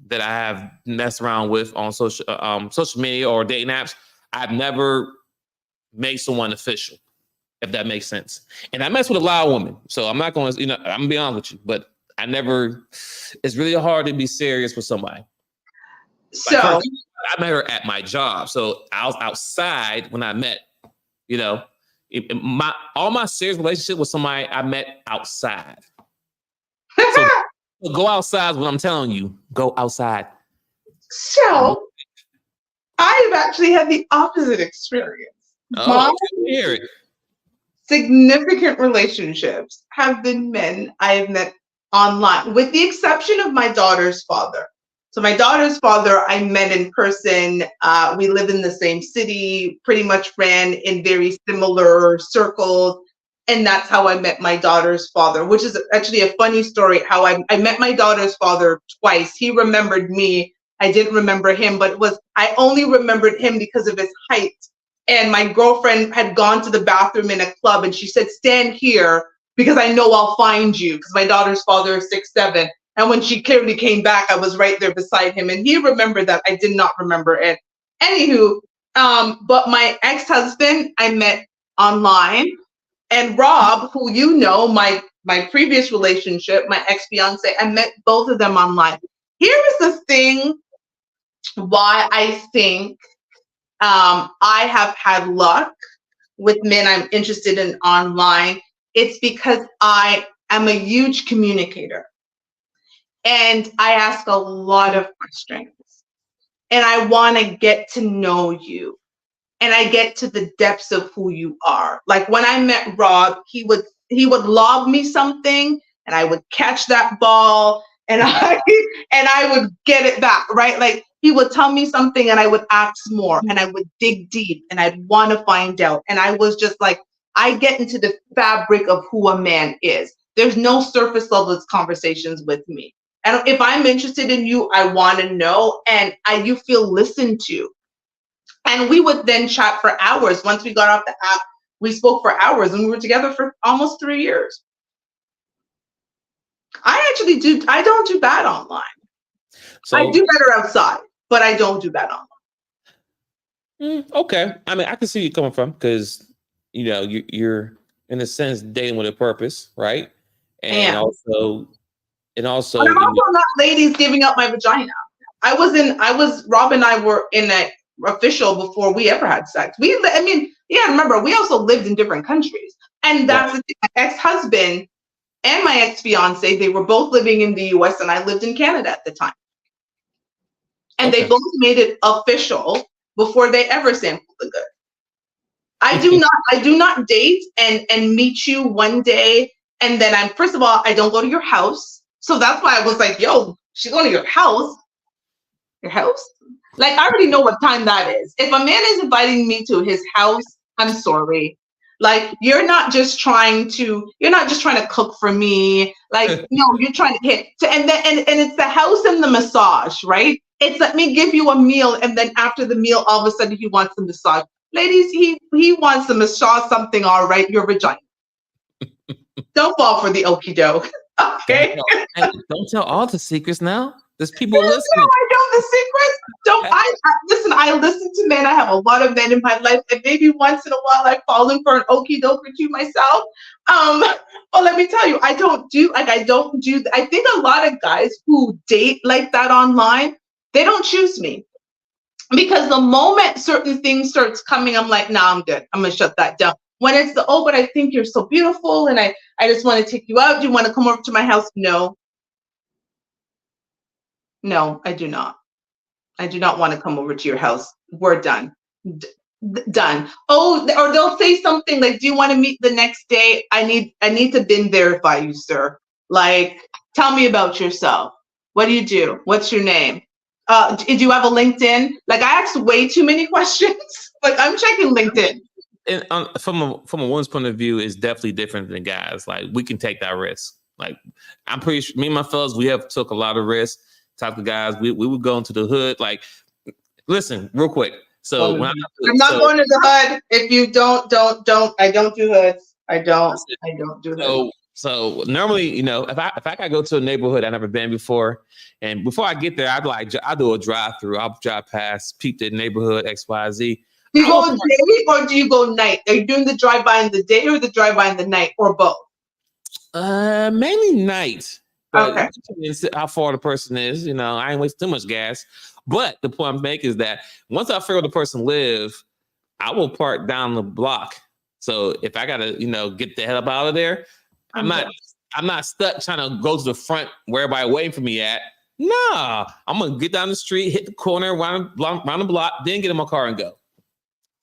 that I have messed around with on social media or dating apps, I've never made someone official, if that makes sense. And I mess with a lot of women, so I'm not going to, I'm gonna be honest with you, but it's really hard to be serious with somebody. So I met her at my job, so I was outside when I met, all my serious relationship with somebody I met outside. So go outside is what I'm telling you. Go outside. So I've actually had the opposite experience. Oh, hear it. Significant relationships have been men I have met online, with the exception of my daughter's father. So my daughter's father, I met in person. We live in the same city, pretty much ran in very similar circles. And that's how I met my daughter's father, which is actually a funny story, how I met my daughter's father twice. He remembered me. I didn't remember him, but I only remembered him because of his height. And my girlfriend had gone to the bathroom in a club, and she said, "Stand here because I know I'll find you," because my daughter's father is 6'7". And when she clearly came back, I was right there beside him. And he remembered that. I did not remember it. Anywho, but my ex-husband, I met online. And Rob, who my previous relationship, my ex-fiance, I met both of them online. Here is the thing why I think I have had luck with men I'm interested in online. It's because I am a huge communicator. And I ask a lot of questions. And I want to get to know you. And I get to the depths of who you are. Like when I met Rob, he would lob me something, and I would catch that ball, and I would get it back, right? Like he would tell me something, and I would ask more, and I would dig deep, and I'd want to find out. And I was just like, I get into the fabric of who a man is. There's no surface level conversations with me. And if I'm interested in you, I want to know, and you feel listened to. And we would then chat for hours. Once we got off the app, we spoke for hours, and we were together for almost 3 years. I don't do bad online. So I do better outside, but I don't do bad online. Okay, I mean, I can see you coming from because you're in a sense dating with a purpose, right? And And also, and but also, I'm also not ladies giving up my vagina. Rob and I were in a official before we ever had sex. I mean, yeah, remember, we also lived in different countries. And right, that's the thing. My ex-husband and my ex-fiance, they were both living in the US and I lived in Canada at the time. And they okay. both made it official before they ever sampled the good. I do not date and meet you one day and then first of all, I don't go to your house. So that's why I was like, yo, she's going to your house. Your house? Like I already know what time that is. If a man is inviting me to his house, I'm sorry. Like you're not just trying to cook for me. Like, no, you're trying to hit to, and then and it's the house and the massage, right? It's let me give you a meal, and then after the meal, all of a sudden he wants the massage. Ladies, he wants to massage something, all right, your vagina. Don't fall for the okie doke. Okay. Hey, don't tell all the secrets now. There's people You listening. I know the secrets. Don't listen? I listen to men. I have a lot of men in my life, and maybe once in a while I've fallen for an okie doke or two myself. But let me tell you, I don't do. I think a lot of guys who date like that online, they don't choose me because the moment certain things starts coming, I'm like, nah, I'm good. I'm gonna shut that down. When it's but I think you're so beautiful, and I just want to take you out. Do you want to come over to my house? No, no, I do not. I do not want to come over to your house. We're done. Done. Oh, or they'll say something like, "Do you want to meet the next day?" I need to bin verify you, sir. Like, tell me about yourself. What do you do? What's your name? Do you have a LinkedIn? Like, I asked way too many questions. Like, I'm checking LinkedIn. And from a woman's point of view, it's definitely different than guys. Like we can take that risk. Like I'm pretty sure me and my fellas, we have took a lot of risks. Talk to guys, we would go into the hood. Like, listen, real quick. So when I'm not going to the hood. If you don't. I don't do hoods. I don't do hoods. So normally, if I gotta go to a neighborhood I've never been before, and before I get there, I do a drive through. I'll drive past, peep the neighborhood XYZ. Do you go day or do you go night? Are you doing the drive by in the day or the drive by in the night or both? Mainly night. But okay. How far the person is, I ain't waste too much gas. But the point I'm making is that once I figure where the person live, I will park down the block. So if I gotta, get the hell up out of there, I'm not stuck trying to go to the front where everybody waiting for me at. Nah, I'm gonna get down the street, hit the corner, round the block, then get in my car and go.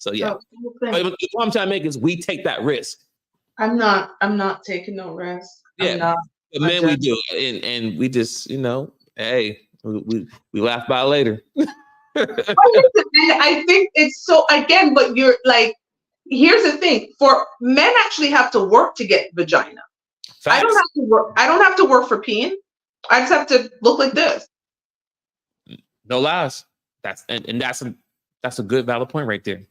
So yeah, what I'm trying to make is we take that risk. I'm not taking no risk. Yeah, but man, we do, and we just, hey, we laugh about it later. I think it's so again, but you're like, here's the thing: for men, actually have to work to get vagina. Facts. I don't have to work. I don't have to work for peeing. I just have to look like this. No lies. That's a good valid point right there.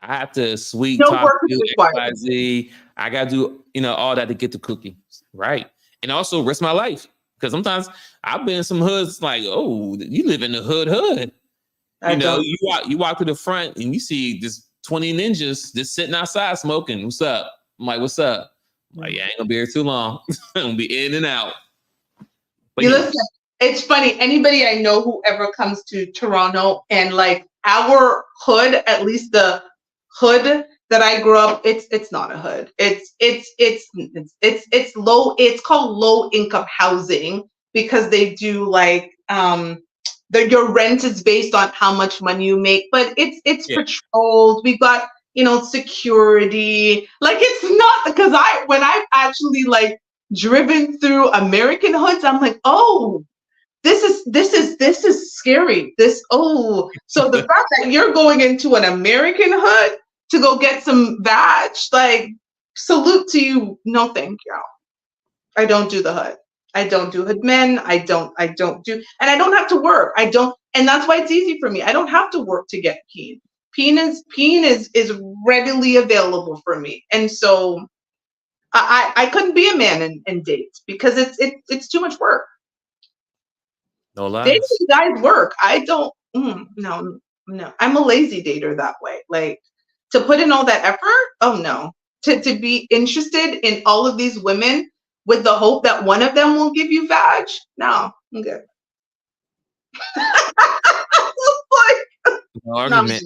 I have to sweet talk you, XYZ. I gotta do, all that to get the cookie. Right. And also risk my life. Because sometimes I've been in some hoods like, oh, you live in the hood. You walk to the front and you see this 20 ninjas just sitting outside smoking. What's up? I'm like, what's up? I'm like, yeah, I ain't gonna be here too long. I'm gonna be in and out. But listen, it's funny. Anybody I know who ever comes to Toronto and like our hood, at least the hood that I grew up, it's not a hood. It's low. It's called low income housing because they do like your rent is based on how much money you make, but it's patrolled. We've got security. Like it's not because when I've actually like driven through American hoods, I'm like, oh, this is scary. So the fact that you're going into an American hood to go get some vag, like salute to you. No, thank you. I don't do the hood. I don't do hood men. I don't do, and I don't have to work. And that's why it's easy for me. I don't have to work to get peen. Peen is readily available for me. And so I couldn't be a man and date because it's too much work. No lies. Dating guys work. I don't. No. no. I'm a lazy dater that way. Like, to put in all that effort, oh no. To be interested in all of these women with the hope that one of them will give you vag, no, I'm good. No argument.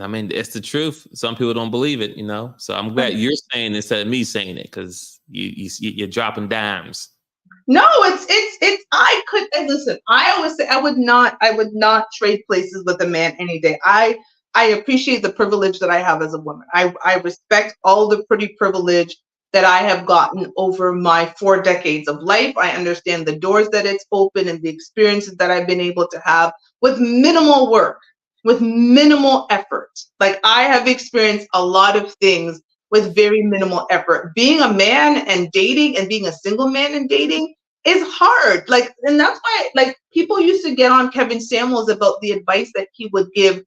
I mean, it's the truth. Some people don't believe it, So I'm glad you're saying it instead of me saying it, because you're dropping dimes. No, it's. I could, and listen. I always say I would not trade places with a man any day. I appreciate the privilege that I have as a woman. I respect all the pretty privilege that I have gotten over my 4 decades of life. I understand the doors that it's opened and the experiences that I've been able to have with minimal work, with minimal effort. Like, I have experienced a lot of things with very minimal effort. Being a man and dating, and being a single man and dating, is hard. Like, and that's why, like, people used to get on Kevin Samuels about the advice that he would give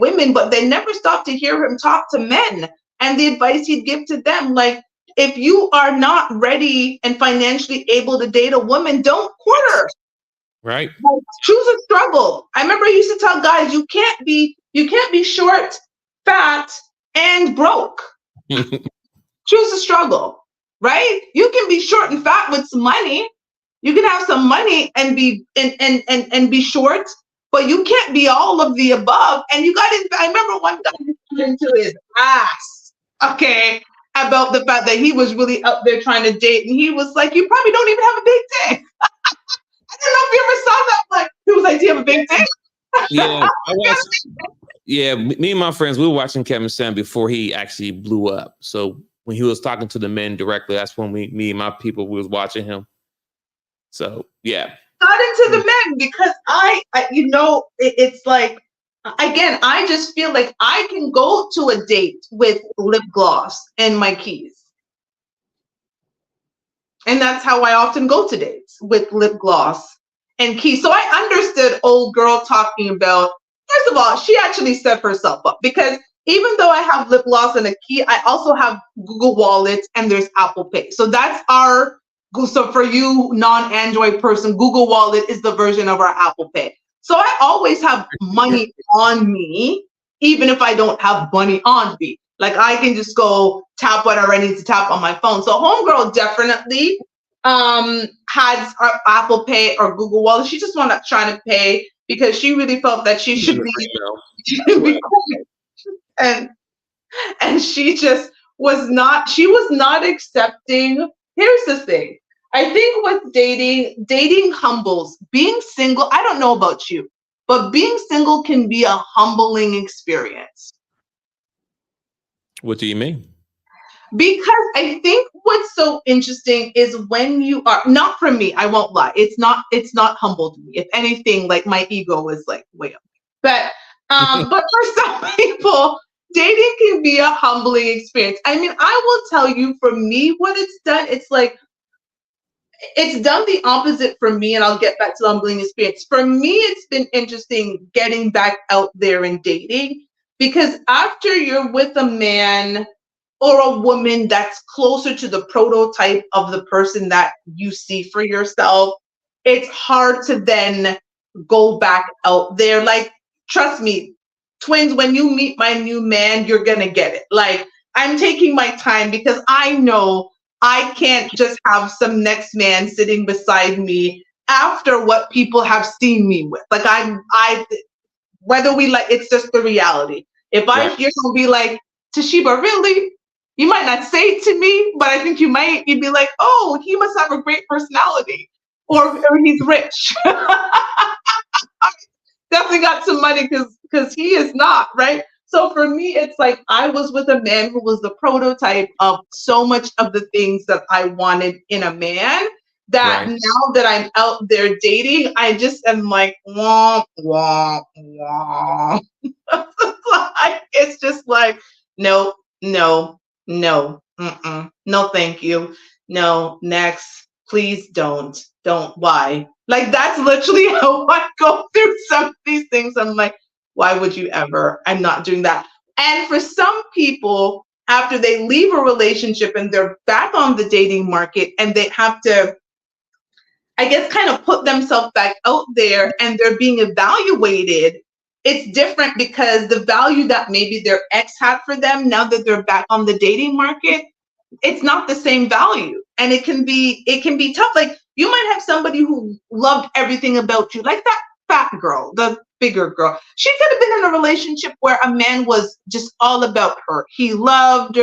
women, but they never stopped to hear him talk to men and the advice he'd give to them. Like, if you are not ready and financially able to date a woman, don't court her. Right. Like, choose a struggle. I remember I used to tell guys, you can't be short, fat, and broke. Choose a struggle, right? You can be short and fat with some money. You can have some money and be and be short, but you can't be all of the above. And you got to, I remember one guy got into his ass, okay, about the fact that he was really out there trying to date, and he was like, "You probably don't even have a big dick." I don't know if you ever saw that. Like, he was like, "Do you have a big dick?" Yeah, I watched. Yeah, me and my friends, we were watching Kevin Sam before he actually blew up. So when he was talking to the men directly, that's when me and my people, we was watching him. So yeah, got into the men because I it's like, again, I just feel like I can go to a date with lip gloss and my keys. And that's how I often go to dates, with lip gloss and keys. So I understood old girl talking about, first of all, she actually set herself up, because even though I have lip gloss and a key, I also have Google Wallet and there's Apple Pay. So that's so for you non-Android person, Google Wallet is the version of our Apple Pay. So I always have money on me, even if I don't have money on me. Like, I can just go tap whatever I need to tap on my phone. So homegirl definitely had Apple Pay or Google Wallet. She just wanted trying to pay because she really felt that she should be cool. And she just was not accepting. Here's the thing. I think with dating humbles. Being single, I don't know about you, but being single can be a humbling experience. What do you mean? Because I think what's so interesting is when you are, not for me, I won't lie, it's not humbled me. If anything, like, my ego is like way up. But for some people, dating can be a humbling experience. I mean, I will tell you, for me, what it's done, it's like, it's done the opposite for me, and I'll get back to the humbling experience. For me, it's been interesting getting back out there and dating, because after you're with a man or a woman that's closer to the prototype of the person that you see for yourself, it's hard to then go back out there. Like, trust me, twins, when you meet my new man, you're gonna get it. Like, I'm taking my time, because I know I can't just have some next man sitting beside me after what people have seen me with. Like, I whether we like, it's just the reality. If you're gonna be like, Toshiba, really? You might not say it to me, but I think you'd be like, oh, he must have a great personality, or he's rich. Definitely got some money, because he is not, right? So for me, it's like, I was with a man who was the prototype of so much of the things that I wanted in a man, that now that I'm out there dating, I just am like, wah, wah, wah. It's just like, no, no, thank you. No, next, please don't. Why? Like, that's literally how I go through some of these things. I'm like, why would you ever? I'm not doing that. And for some people, after they leave a relationship and they're back on the dating market, and they have to, I guess, kind of put themselves back out there, and they're being evaluated, it's different because the value that maybe their ex had for them, now that they're back on the dating market, it's not the same value. And it can be tough. Like you might have somebody who loved everything about you, like that fat girl, the bigger girl. She could have been in a relationship where a man was just all about her. He loved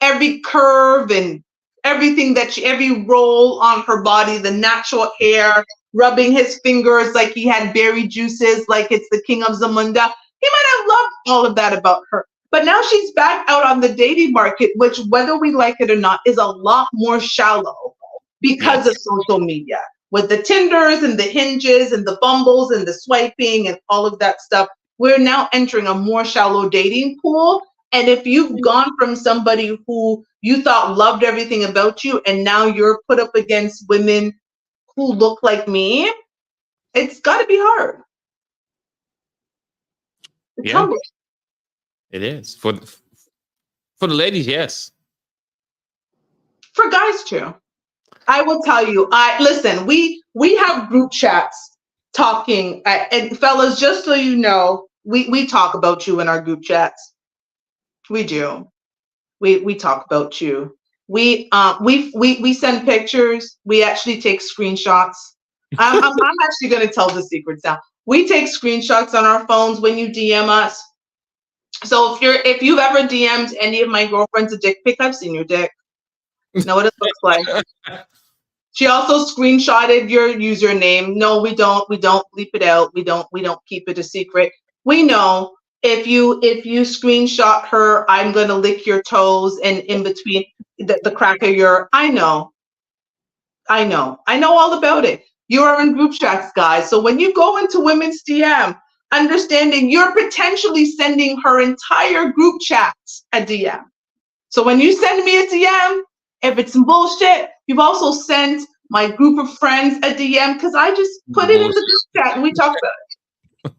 every curve and everything every roll on her body, the natural hair, rubbing his fingers like he had berry juices, like it's the king of Zamunda. He might have loved all of that about her. But now she's back out on the dating market, which, whether we like it or not, is a lot more shallow because of social media. With the Tinders and the Hinges and the Bumbles and the swiping and all of that stuff, we're now entering a more shallow dating pool. And if you've gone from somebody who you thought loved everything about you, and now you're put up against women who look like me, it's got to be hard. It's humbling. It is for the ladies, yes. For guys too. I will tell you. Listen. We have group chats talking, and fellas, just so you know, we talk about you in our group chats. We do. We talk about you. We send pictures. We actually take screenshots. I'm actually going to tell the secrets now. We take screenshots on our phones when you DM us. So if you've ever DM'd any of my girlfriends a dick pic, I've seen your dick. Know what it looks like. She also screenshotted your username. No, we don't bleep it out. We don't keep it a secret. We know if you screenshot her, I'm gonna lick your toes and in between the crack of your. I know all about it. You are in group chats, guys. So when you go into women's DM, understanding you're potentially sending her entire group chats a DM. So when you send me a DM, if it's some bullshit, you've also sent my group of friends a DM because I just put it in the group chat and we talk about it.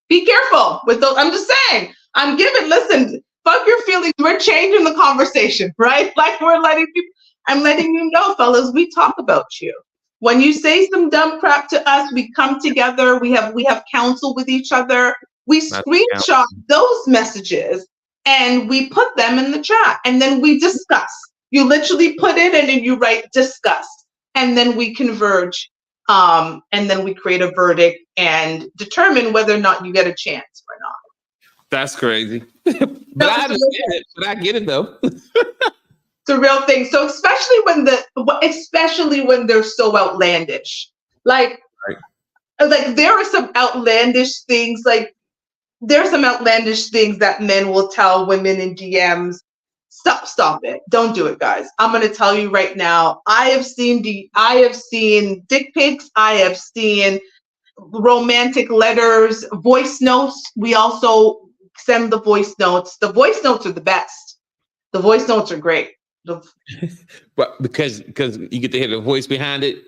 Be careful with those. I'm just saying. Listen, fuck your feelings. We're changing the conversation, right? Like I'm letting you know, fellas, we talk about you. When you say some dumb crap to us, we come together. We have counsel with each other. We screenshot those messages and we put them in the chat, and then we discuss. You literally put it and then you write discuss, and then we converge, and then we create a verdict and determine whether or not you get a chance or not. That's crazy. But I get it though. It's a real thing. So especially when they're so outlandish, like there are some outlandish things. Like there's some outlandish things that men will tell women in DMs. Stop it. Don't do it, guys. I'm going to tell you right now. I have seen dick pics. I have seen romantic letters, voice notes. We also send the voice notes. The voice notes are the best. The voice notes are great. But because you get to hear the voice behind it.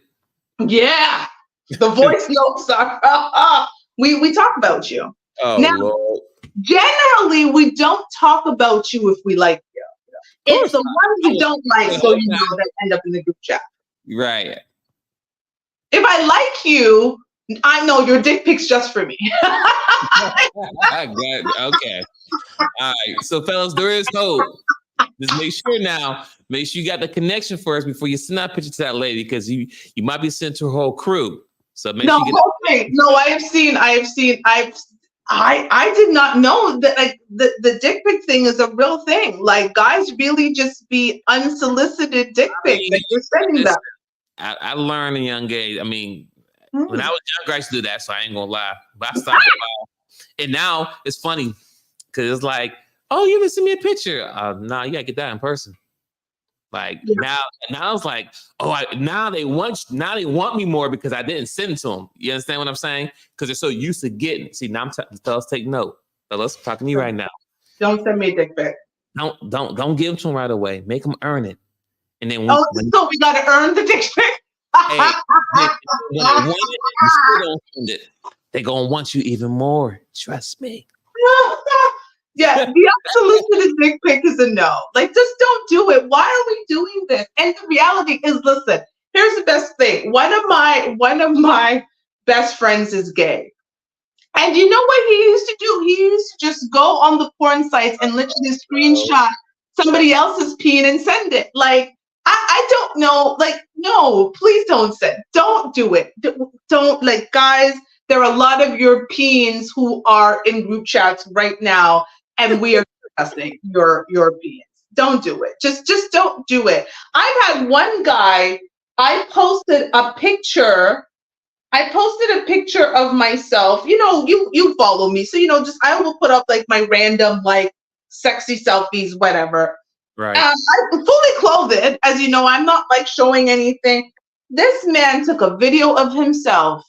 Yeah, the voice notes are. We talk about you. Oh, now, Lord. Generally, we don't talk about you if we like you. It's the ones we don't like, so you know, that end up in the group chat. Right. If I like you, I know your dick pic's just for me. I got it. Okay. All right. So, fellas, there is hope. Just make sure you got the connection first before you send that picture to that lady, because you might be sent to her whole crew. So make sure you get No, I did not know that like the dick pic thing is a real thing. Like guys really just be unsolicited dick pics that you're sending them. I learned in young age. I mean, when I was younger, I used to do that, so I ain't gonna lie. But I stopped and now it's funny because it's like, oh, you haven't sent me a picture. Nah, you gotta get that in person. Like now it's like, now they want me more because I didn't send it to them. You understand what I'm saying? Because they're so used to getting. See, now fellas, take note. Fellas, talking to you right now. Don't send me a dick pic. Don't give them to them right away. Make them earn it. And then so we gotta earn the dick pic. Hey, when they want it, you still don't send it. They're gonna want you even more. Trust me. Yeah, the unsolicited dick pic is a no. Like, just don't do it. Why are we doing this? And the reality is, listen, here's the best thing. One of my best friends is gay. And you know what he used to do? He used to just go on the porn sites and literally screenshot somebody else's peen and send it. Like, I don't know. Like, no, please don't send. Don't do it. Don't, like, guys, there are a lot of Europeans who are in group chats right now, and we are discussing your Europeans. Don't do it. Just don't do it. I've had one guy, I posted a picture of myself. You know, you follow me. So, just I will put up like my random like sexy selfies, whatever. Right. I'm fully clothed. As you know, I'm not like showing anything. This man took a video of himself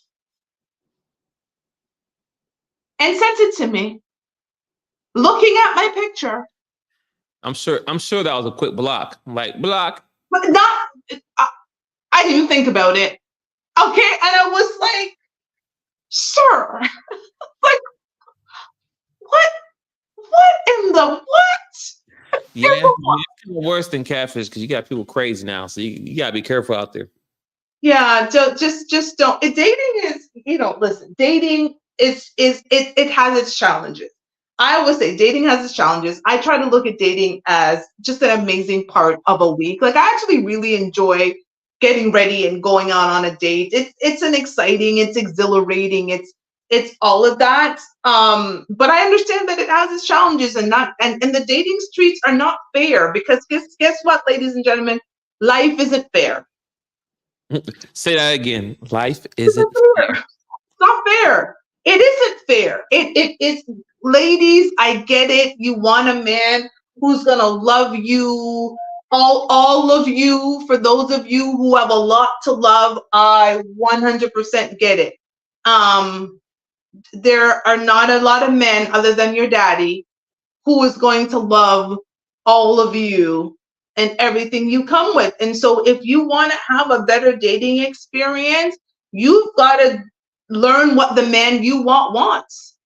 and sent it to me, looking at my picture. I'm sure that was a quick block. Like, block. But I didn't think about it. Okay. And I was like, sir, like, what in the what? Yeah, it's worse than Catfish because you got people crazy now. So you gotta be careful out there. Yeah, just don't. Dating is, listen, dating it has its challenges. I always say dating has its challenges. I try to look at dating as just an amazing part of a week. Like, I actually really enjoy getting ready and going on a date. It's an exciting, it's exhilarating, it's all of that. But I understand that it has its challenges, and the dating streets are not fair, because guess what, ladies and gentlemen, life isn't fair. Say that again. Life isn't fair. It's not fair. It isn't fair. It's, ladies, I get it. You want a man who's gonna love you, all of you. For those of you who have a lot to love, I 100% get it. There are not a lot of men other than your daddy who is going to love all of you and everything you come with. And so if you want to have a better dating experience, you've got to learn what the man you wants.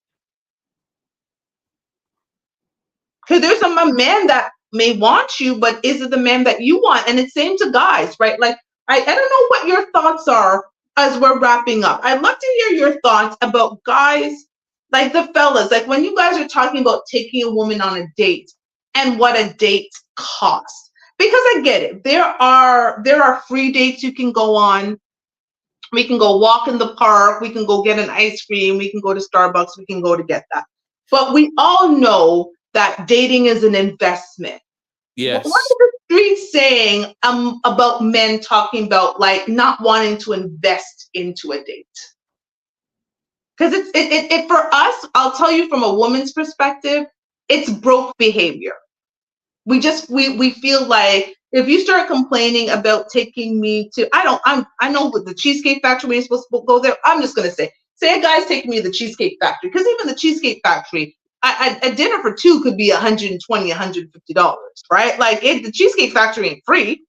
Because there's a man that may want you, but is it the man that you want? And it's same to guys, right? Like, I don't know what your thoughts are as we're wrapping up. I'd love to hear your thoughts about guys, like the fellas, like when you guys are talking about taking a woman on a date and what a date costs. Because I get it. There are free dates you can go on. We can go walk in the park. We can go get an ice cream. We can go to Starbucks. We can go to get that. But we all know that dating is an investment. Yes. What is the street saying about men talking about like not wanting to invest into a date? Because it for us, I'll tell you from a woman's perspective, it's broke behavior. We feel like if you start complaining about taking me to, I know with the Cheesecake Factory, when you're supposed to go there, I'm just going to say a guy's taking me to the Cheesecake Factory, because even the Cheesecake Factory, a dinner for two could be $120, $150, right? Like, the Cheesecake Factory ain't free.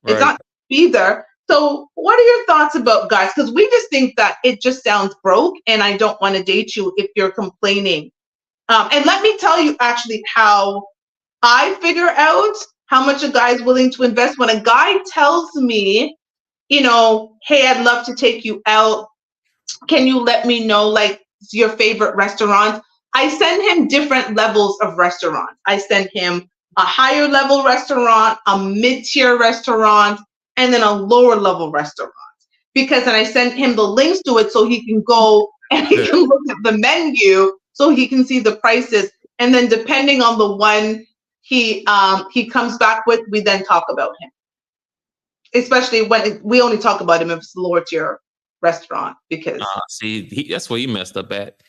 Right. It's not either. So what are your thoughts about guys? Because we just think that it just sounds broke, and I don't want to date you if you're complaining. And let me tell you actually how I figure out how much a guy is willing to invest. When a guy tells me, hey, I'd love to take you out. Can you let me know like your favorite restaurants? I send him different levels of restaurants. I send him a higher level restaurant, a mid-tier restaurant, and then a lower level restaurant. Because then I send him the links to it so he can go and he can look at the menu so he can see the prices. And then depending on the one he comes back with, we then talk about him. Especially when we only talk about him if it's a lower tier restaurant, because that's where he messed up at.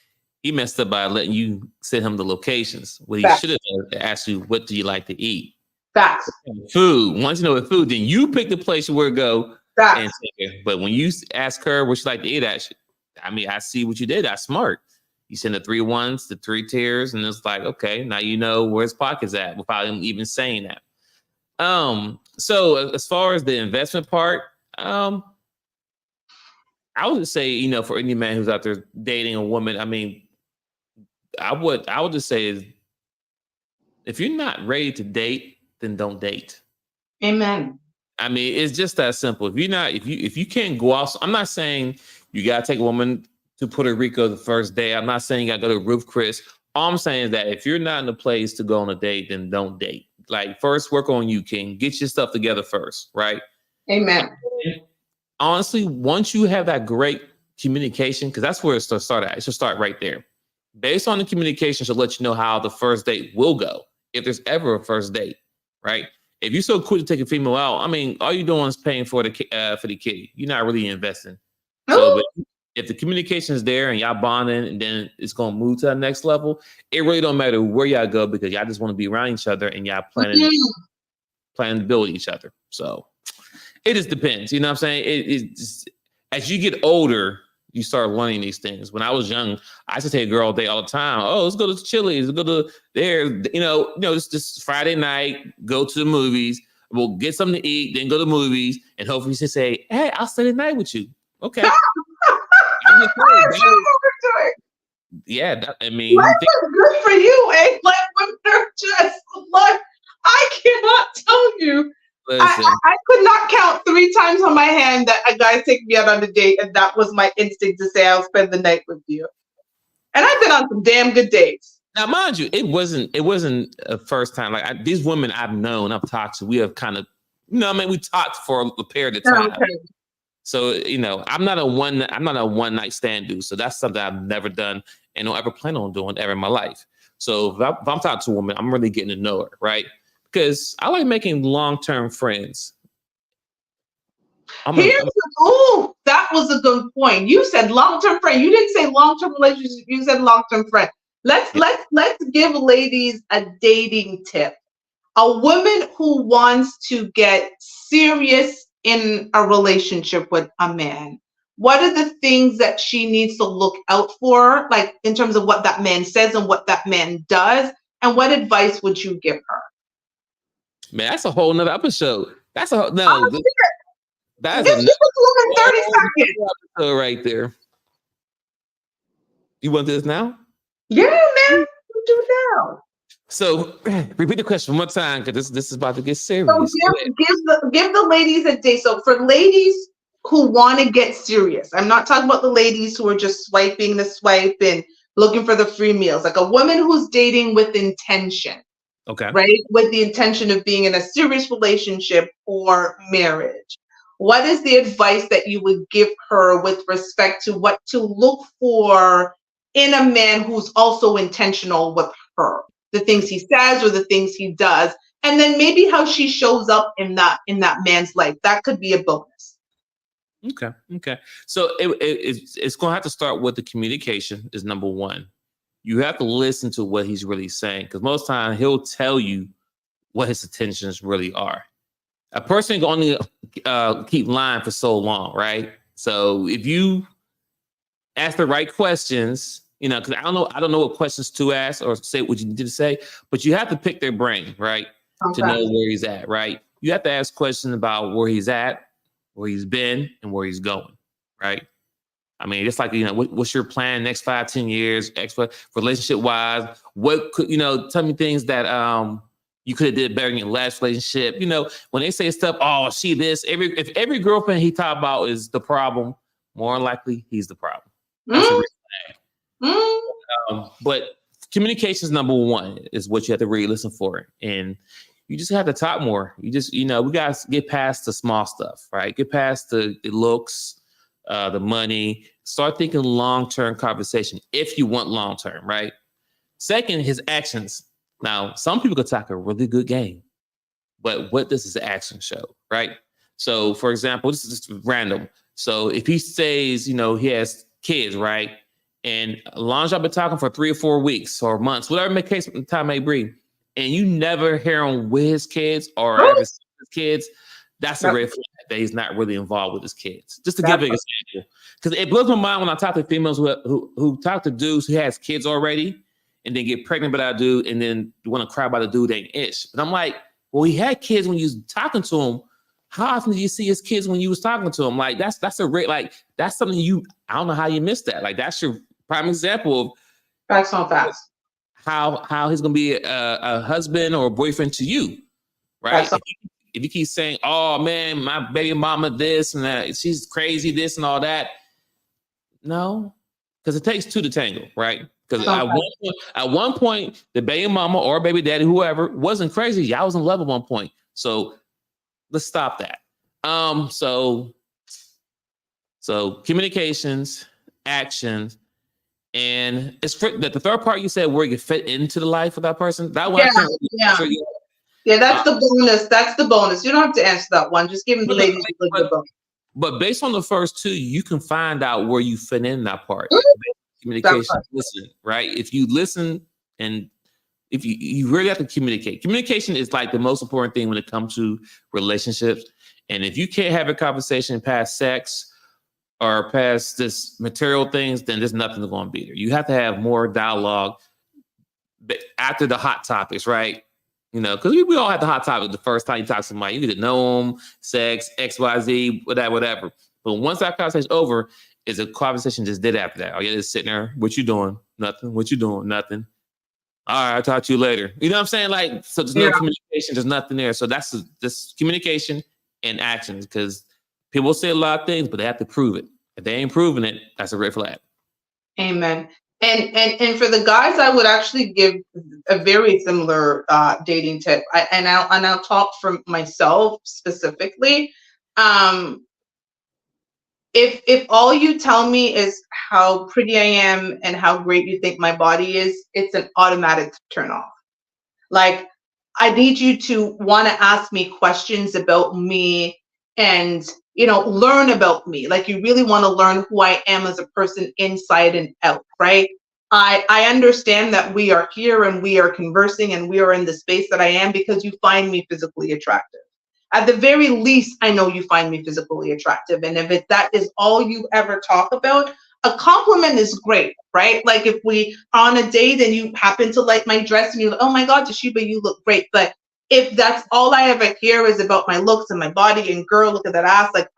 He messed up by letting you send him the locations. What he should have asked you, what do you like to eat? Facts. Food. Once you know the food, then you pick the place where to go. Facts. And take her. But when you ask her what she like to eat at, I see what you did. That's smart. You send the 3 ones, the 3 tiers, and it's like, okay, now you know where his pocket's at without him even saying that. So as far as the investment part, I would just say, for any man who's out there dating a woman, I mean, I would just say is, if you're not ready to date, then don't date. Amen. I mean, it's just that simple. If you can't go out, I'm not saying you gotta take a woman to Puerto Rico the first day. I'm not saying you gotta go to Roof Chris. All I'm saying is that if you're not in a place to go on a date, then don't date. Like, first work on you, King. Get your stuff together first, right? Amen. And honestly, once you have that great communication, because that's where it's to start at. It should start right there. Based on the communication, should let you know how the first date will go, if there's ever a first date, right? If you're so quick to take a female out, I mean, all you're doing is paying for the kitty. You're not really investing. So, but if the communication is there and y'all bonding, and then it's gonna move to the next level, it really don't matter where y'all go, because y'all just want to be around each other and y'all planning to build each other. So it just depends. You know what I'm saying? It's as you get older, you start learning these things. When I was young, I used to take a girl all day all the time. Oh, let's go to Chili's, let's go to there. It's just Friday night, go to the movies. We'll get something to eat, then go to the movies, and hopefully she'll say, "Hey, I'll stay the night with you." Okay. Yeah, I mean, life is good for you, eh? Like, women are just like, I cannot tell you. I could not count 3 times on my hand that a guy take me out on a date, and that was my instinct to say I'll spend the night with you. And I've been on some damn good dates. Now, mind you, it wasn't a first time. Like, these women I've known, I've talked to, we have kind of, we talked for a period of time. Okay. So, I'm not a one night stand dude. So that's something I've never done and don't ever plan on doing ever in my life. So if I'm talking to a woman, I'm really getting to know her, right? Because I like making long-term friends. That was a good point. You said long-term friend. You didn't say long-term relationship. You said long-term friend. Let's give ladies a dating tip. A woman who wants to get serious in a relationship with a man, what are the things that she needs to look out for, like in terms of what that man says and what that man does, and what advice would you give her? Man, that's a whole nother episode. That's a Give this woman 30 seconds episode right there. You want this now? Yeah, man. We do now. So repeat the question one more time, because this is about to get serious. So give the ladies a day. So for ladies who want to get serious, I'm not talking about the ladies who are just swiping the swipe and looking for the free meals. Like a woman who's dating with intention. Okay. Right? With the intention of being in a serious relationship or marriage. What is the advice that you would give her with respect to what to look for in a man who's also intentional with her? The things he says or the things he does, and then maybe how she shows up in that man's life. That could be a bonus. Okay. So it's going to have to start with the communication is number one. You have to listen to what he's really saying, because most times he'll tell you what his intentions really are. A person can only keep lying for so long, right? So if you ask the right questions, because I don't know what questions to ask or say what you need to say, but you have to pick their brain, right? Okay. To know where he's at, right? You have to ask questions about where he's at, where he's been, and where he's going, right? I mean, it's like, what's your plan next 5-10 years, relationship wise? What could, tell me things that you could have did better in your last relationship. When they say stuff, oh, she this, if every girlfriend he talk about is the problem, more than likely he's the problem. That's a real thing. But communication is number one, is what you have to really listen for. And you just have to talk more. You just, we got to get past the small stuff, right? Get past the looks, the money. Start thinking long-term conversation if you want long-term, right? Second, his actions. Now, some people could talk a really good game, but what does his action show, right? So, for example, this is just random. So if he says, he has kids, right? And long as I've been talking for 3 or 4 weeks or months, whatever the case time may be, and you never hear him with his kids or ever see his kids, that's a red flag that he's not really involved with his kids. Just to give an example. Because it blows my mind when I talk to females who talk to dudes who has kids already and then get pregnant by that dude and then want to cry about the dude ain't ish. But I'm like, well, he had kids when you was talking to him. How often did you see his kids when you was talking to him? Like, that's that's something I don't know how you missed that. Like, that's your prime example of facts on facts. How he's gonna be a husband or a boyfriend to you, right? If you keep saying, "Oh man, my baby mama this and that, she's crazy, this and all that," no, because it takes two to tango, right? Because Okay. at one point, the baby mama or baby daddy, whoever, wasn't crazy. Y'all was in love at one point. So let's stop that. So communications, actions, and it's the third part you said where you fit into the life of that person. That one I can't really Yeah. answer yet. Yeah, that's the bonus. That's the bonus. You don't have to answer that one. Just give the ladies the bonus. But based on the first two, you can find out where you fit in that part. Communication, listen, right? If you listen and if you really have to communicate. Communication is like the most important thing when it comes to relationships. And if you can't have a conversation past sex or past this material things, then there's nothing going to be there. You have to have more dialogue after the hot topics, right? You know, because we all have the hot topic the first time you talk to somebody. You get to know them, sex, XYZ, whatever. But once that conversation's over, is a conversation just dead after that. Oh, yeah, just sitting there. What you doing? Nothing. What you doing? Nothing. All right, I'll talk to you later. You know what I'm saying? Like, so there's no communication. There's nothing there. So that's just communication and actions, because people say a lot of things, but they have to prove it. If they ain't proving it, that's a red flag. Amen. And for the guys, I would actually give a very similar dating tip. I'll talk for myself specifically. If all you tell me is how pretty I am and how great you think my body is, it's an automatic turn off. Like, I need you to want to ask me questions about me and, learn about me. Like, you really want to learn who I am as a person inside and out, right? I understand that we are here and we are conversing and we are in the space that I am because you find me physically attractive. At the very least, I know you find me physically attractive. And if that is all you ever talk about, a compliment is great, right? Like, if we are on a date and you happen to like my dress and you're like, oh my God, Toshiba, you look great. But if that's all I ever hear is about my looks and my body and girl, look at that ass, like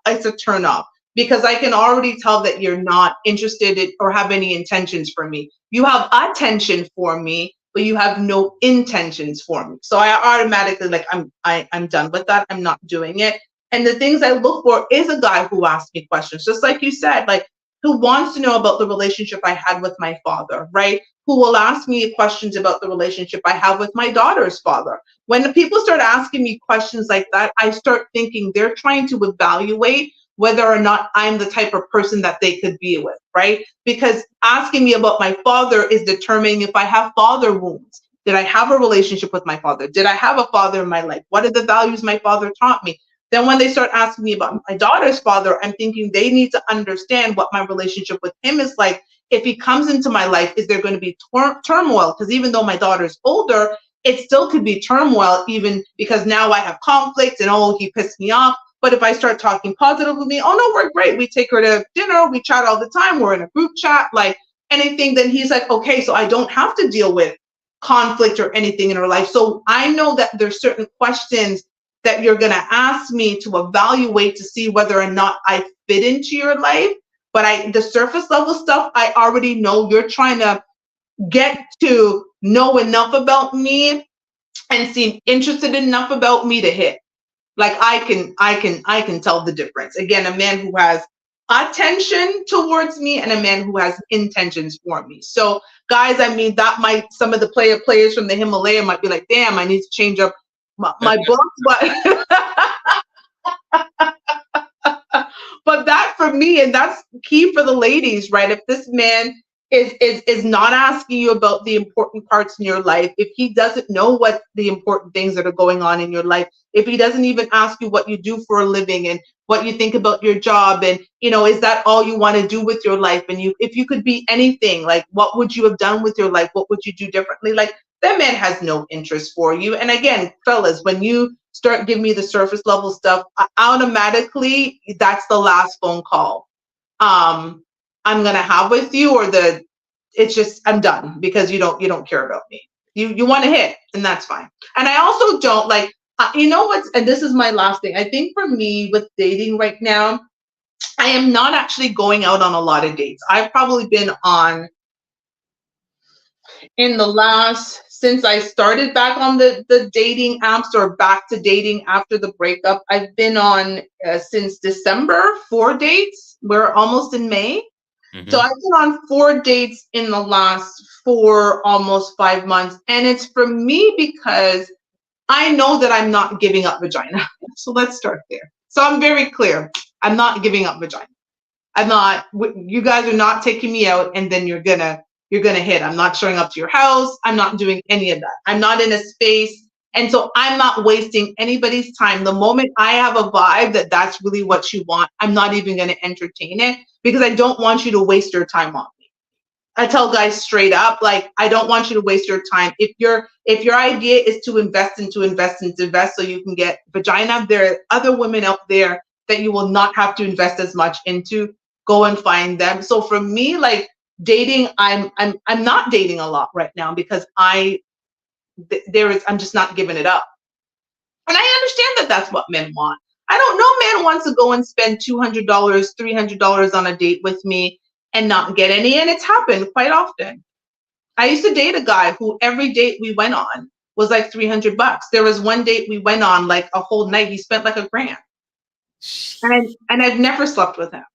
it's a turn off, because I can already tell that you're not interested in or have any intentions for me. You have attention for me, but you have no intentions for me. So I automatically I'm done with that. I'm not doing it. And the things I look for is a guy who asks me questions, just like you said, like, who wants to know about the relationship I had with my father, right? Who will ask me questions about the relationship I have with my daughter's father. When the people start asking me questions like that, I start thinking they're trying to evaluate whether or not I'm the type of person that they could be with, right? Because asking me about my father is determining if I have father wounds. Did I have a relationship with my father? Did I have a father in my life? What are the values my father taught me? Then when they start asking me about my daughter's father, I'm thinking they need to understand what my relationship with him is like. If he comes into my life, is there going to be turmoil? Because even though my daughter's older, it still could be turmoil, even because now I have conflict and, oh, he pissed me off. But if I start talking positive with me, oh no, we're great. We take her to dinner. We chat all the time. We're in a group chat, like anything. Then he's like, okay, so I don't have to deal with conflict or anything in her life. So I know that there's certain questions that you're going to ask me to evaluate to see whether or not I fit into your life. But the surface level stuff, I already know you're trying to get to know enough about me and seem interested enough about me to hit. Like, I can tell the difference. Again, a man who has attention towards me and a man who has intentions for me. So guys, I mean, that might, some of the players from the Himalaya might be like, damn, I need to change up my book, but that for me, and that's key for the ladies, right? If this man is not asking you about the important parts in your life, if he doesn't know what the important things that are going on in your life, if he doesn't even ask you what you do for a living and what you think about your job, and is that all you want to do with your life? And if you could be anything, like, what would you have done with your life? What would you do differently? Like, that man has no interest for you. And again, fellas, when you start giving me the surface level stuff, automatically that's the last phone call I'm gonna have with you, or it's just, I'm done, because you don't care about me. You want to hit, and that's fine. And I also don't like, and this is my last thing. I think for me with dating right now, I am not actually going out on a lot of dates. I've probably been on, since I started back on the dating apps, or back to dating after the breakup, I've been on since December 4 dates. We're almost in May. Mm-hmm. So I've been on 4 dates in the last 4, almost 5 months. And it's for me because I know that I'm not giving up vagina. So let's start there. So I'm very clear. I'm not giving up vagina. I'm not, you guys are not taking me out and then you're gonna hit. I'm not showing up to your house. I'm not doing any of that. I'm not in a space. And so I'm not wasting anybody's time. The moment I have a vibe that that's really what you want, I'm not even going to entertain it because I don't want you to waste your time on me. I tell guys straight up, like, I don't want you to waste your time. If your idea is to invest so you can get vagina, there are other women out there that you will not have to invest as much into. Go and find them. So for me, like dating, I'm not dating a lot right now because I'm just not giving it up. And I understand that that's what men want. I don't know man wants to go and spend $200, $300 on a date with me and not get any. And it's happened quite often. I used to date a guy who every date we went on was like $300. There was one date we went on like a whole night. He spent like $1,000. And I've never slept with him.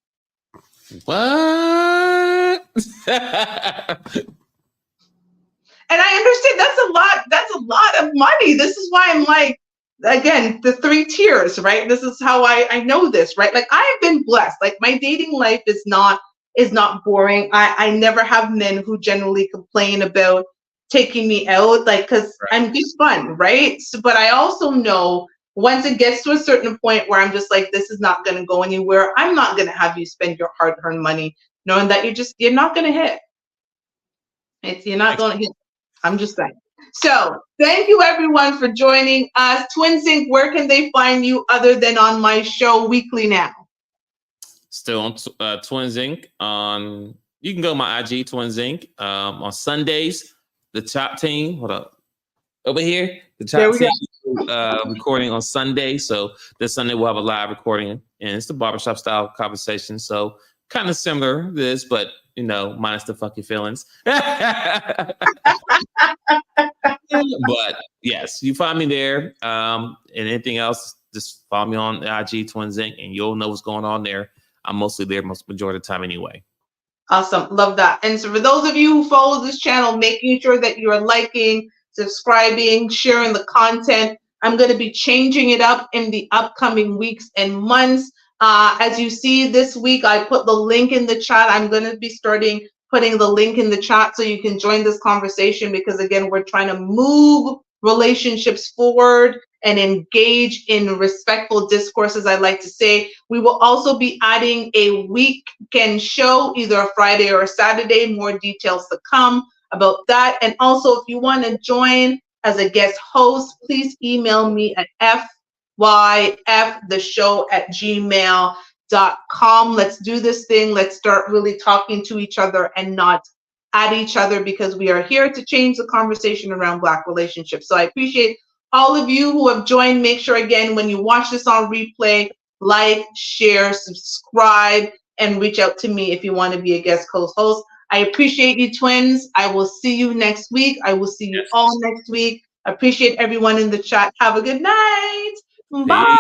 What? And I understand that's a lot of money. This is why I'm like, again, the 3 tiers, right? This is how I know this, right? Like I've been blessed. Like my dating life is not boring. I never have men who generally complain about taking me out, like, because I'm just fun, right? So, but I also know once it gets to a certain point where I'm just like, this is not going to go anywhere, I'm not going to have you spend your hard-earned money knowing that you're not going to hit. You're not going to hit. I'm just saying. So thank you everyone for joining us. Twins Inc., where can they find you other than on my show weekly now? Still on Twins Inc. You can go to my IG, Twins Inc. On Sundays, the Chop Team. Hold up. Over here, the Chop Team recording on Sunday. So this Sunday we'll have a live recording, and it's the barbershop style conversation. So kind of similar to this, but minus the funky feelings. But yes, you find me there. And anything else, just follow me on IG, Twins Inc., and you'll know what's going on there. I'm mostly there majority of the time anyway. Awesome. Love that. And so for those of you who follow this channel, making sure that you are liking, subscribing, sharing the content. I'm going to be changing it up in the upcoming weeks and months. As you see this week, I put the link in the chat. I'm going to be putting the link in the chat so you can join this conversation because, again, we're trying to move relationships forward and engage in respectful discourse, as I like to say. We will also be adding a weekend show, either a Friday or a Saturday. More details to come about that. And also, if you want to join as a guest host, please email me at fyftheshow@gmail.com. Let's do this thing. Let's start really talking to each other and not at each other, because we are here to change the conversation around Black relationships. So I appreciate all of you who have joined. Make sure, again, when you watch this on replay, like, share, subscribe, and reach out to me if you want to be a guest co-host. I appreciate you, twins. I will see you next week. I will see you all next week. I appreciate everyone in the chat. Have a good night. Bye.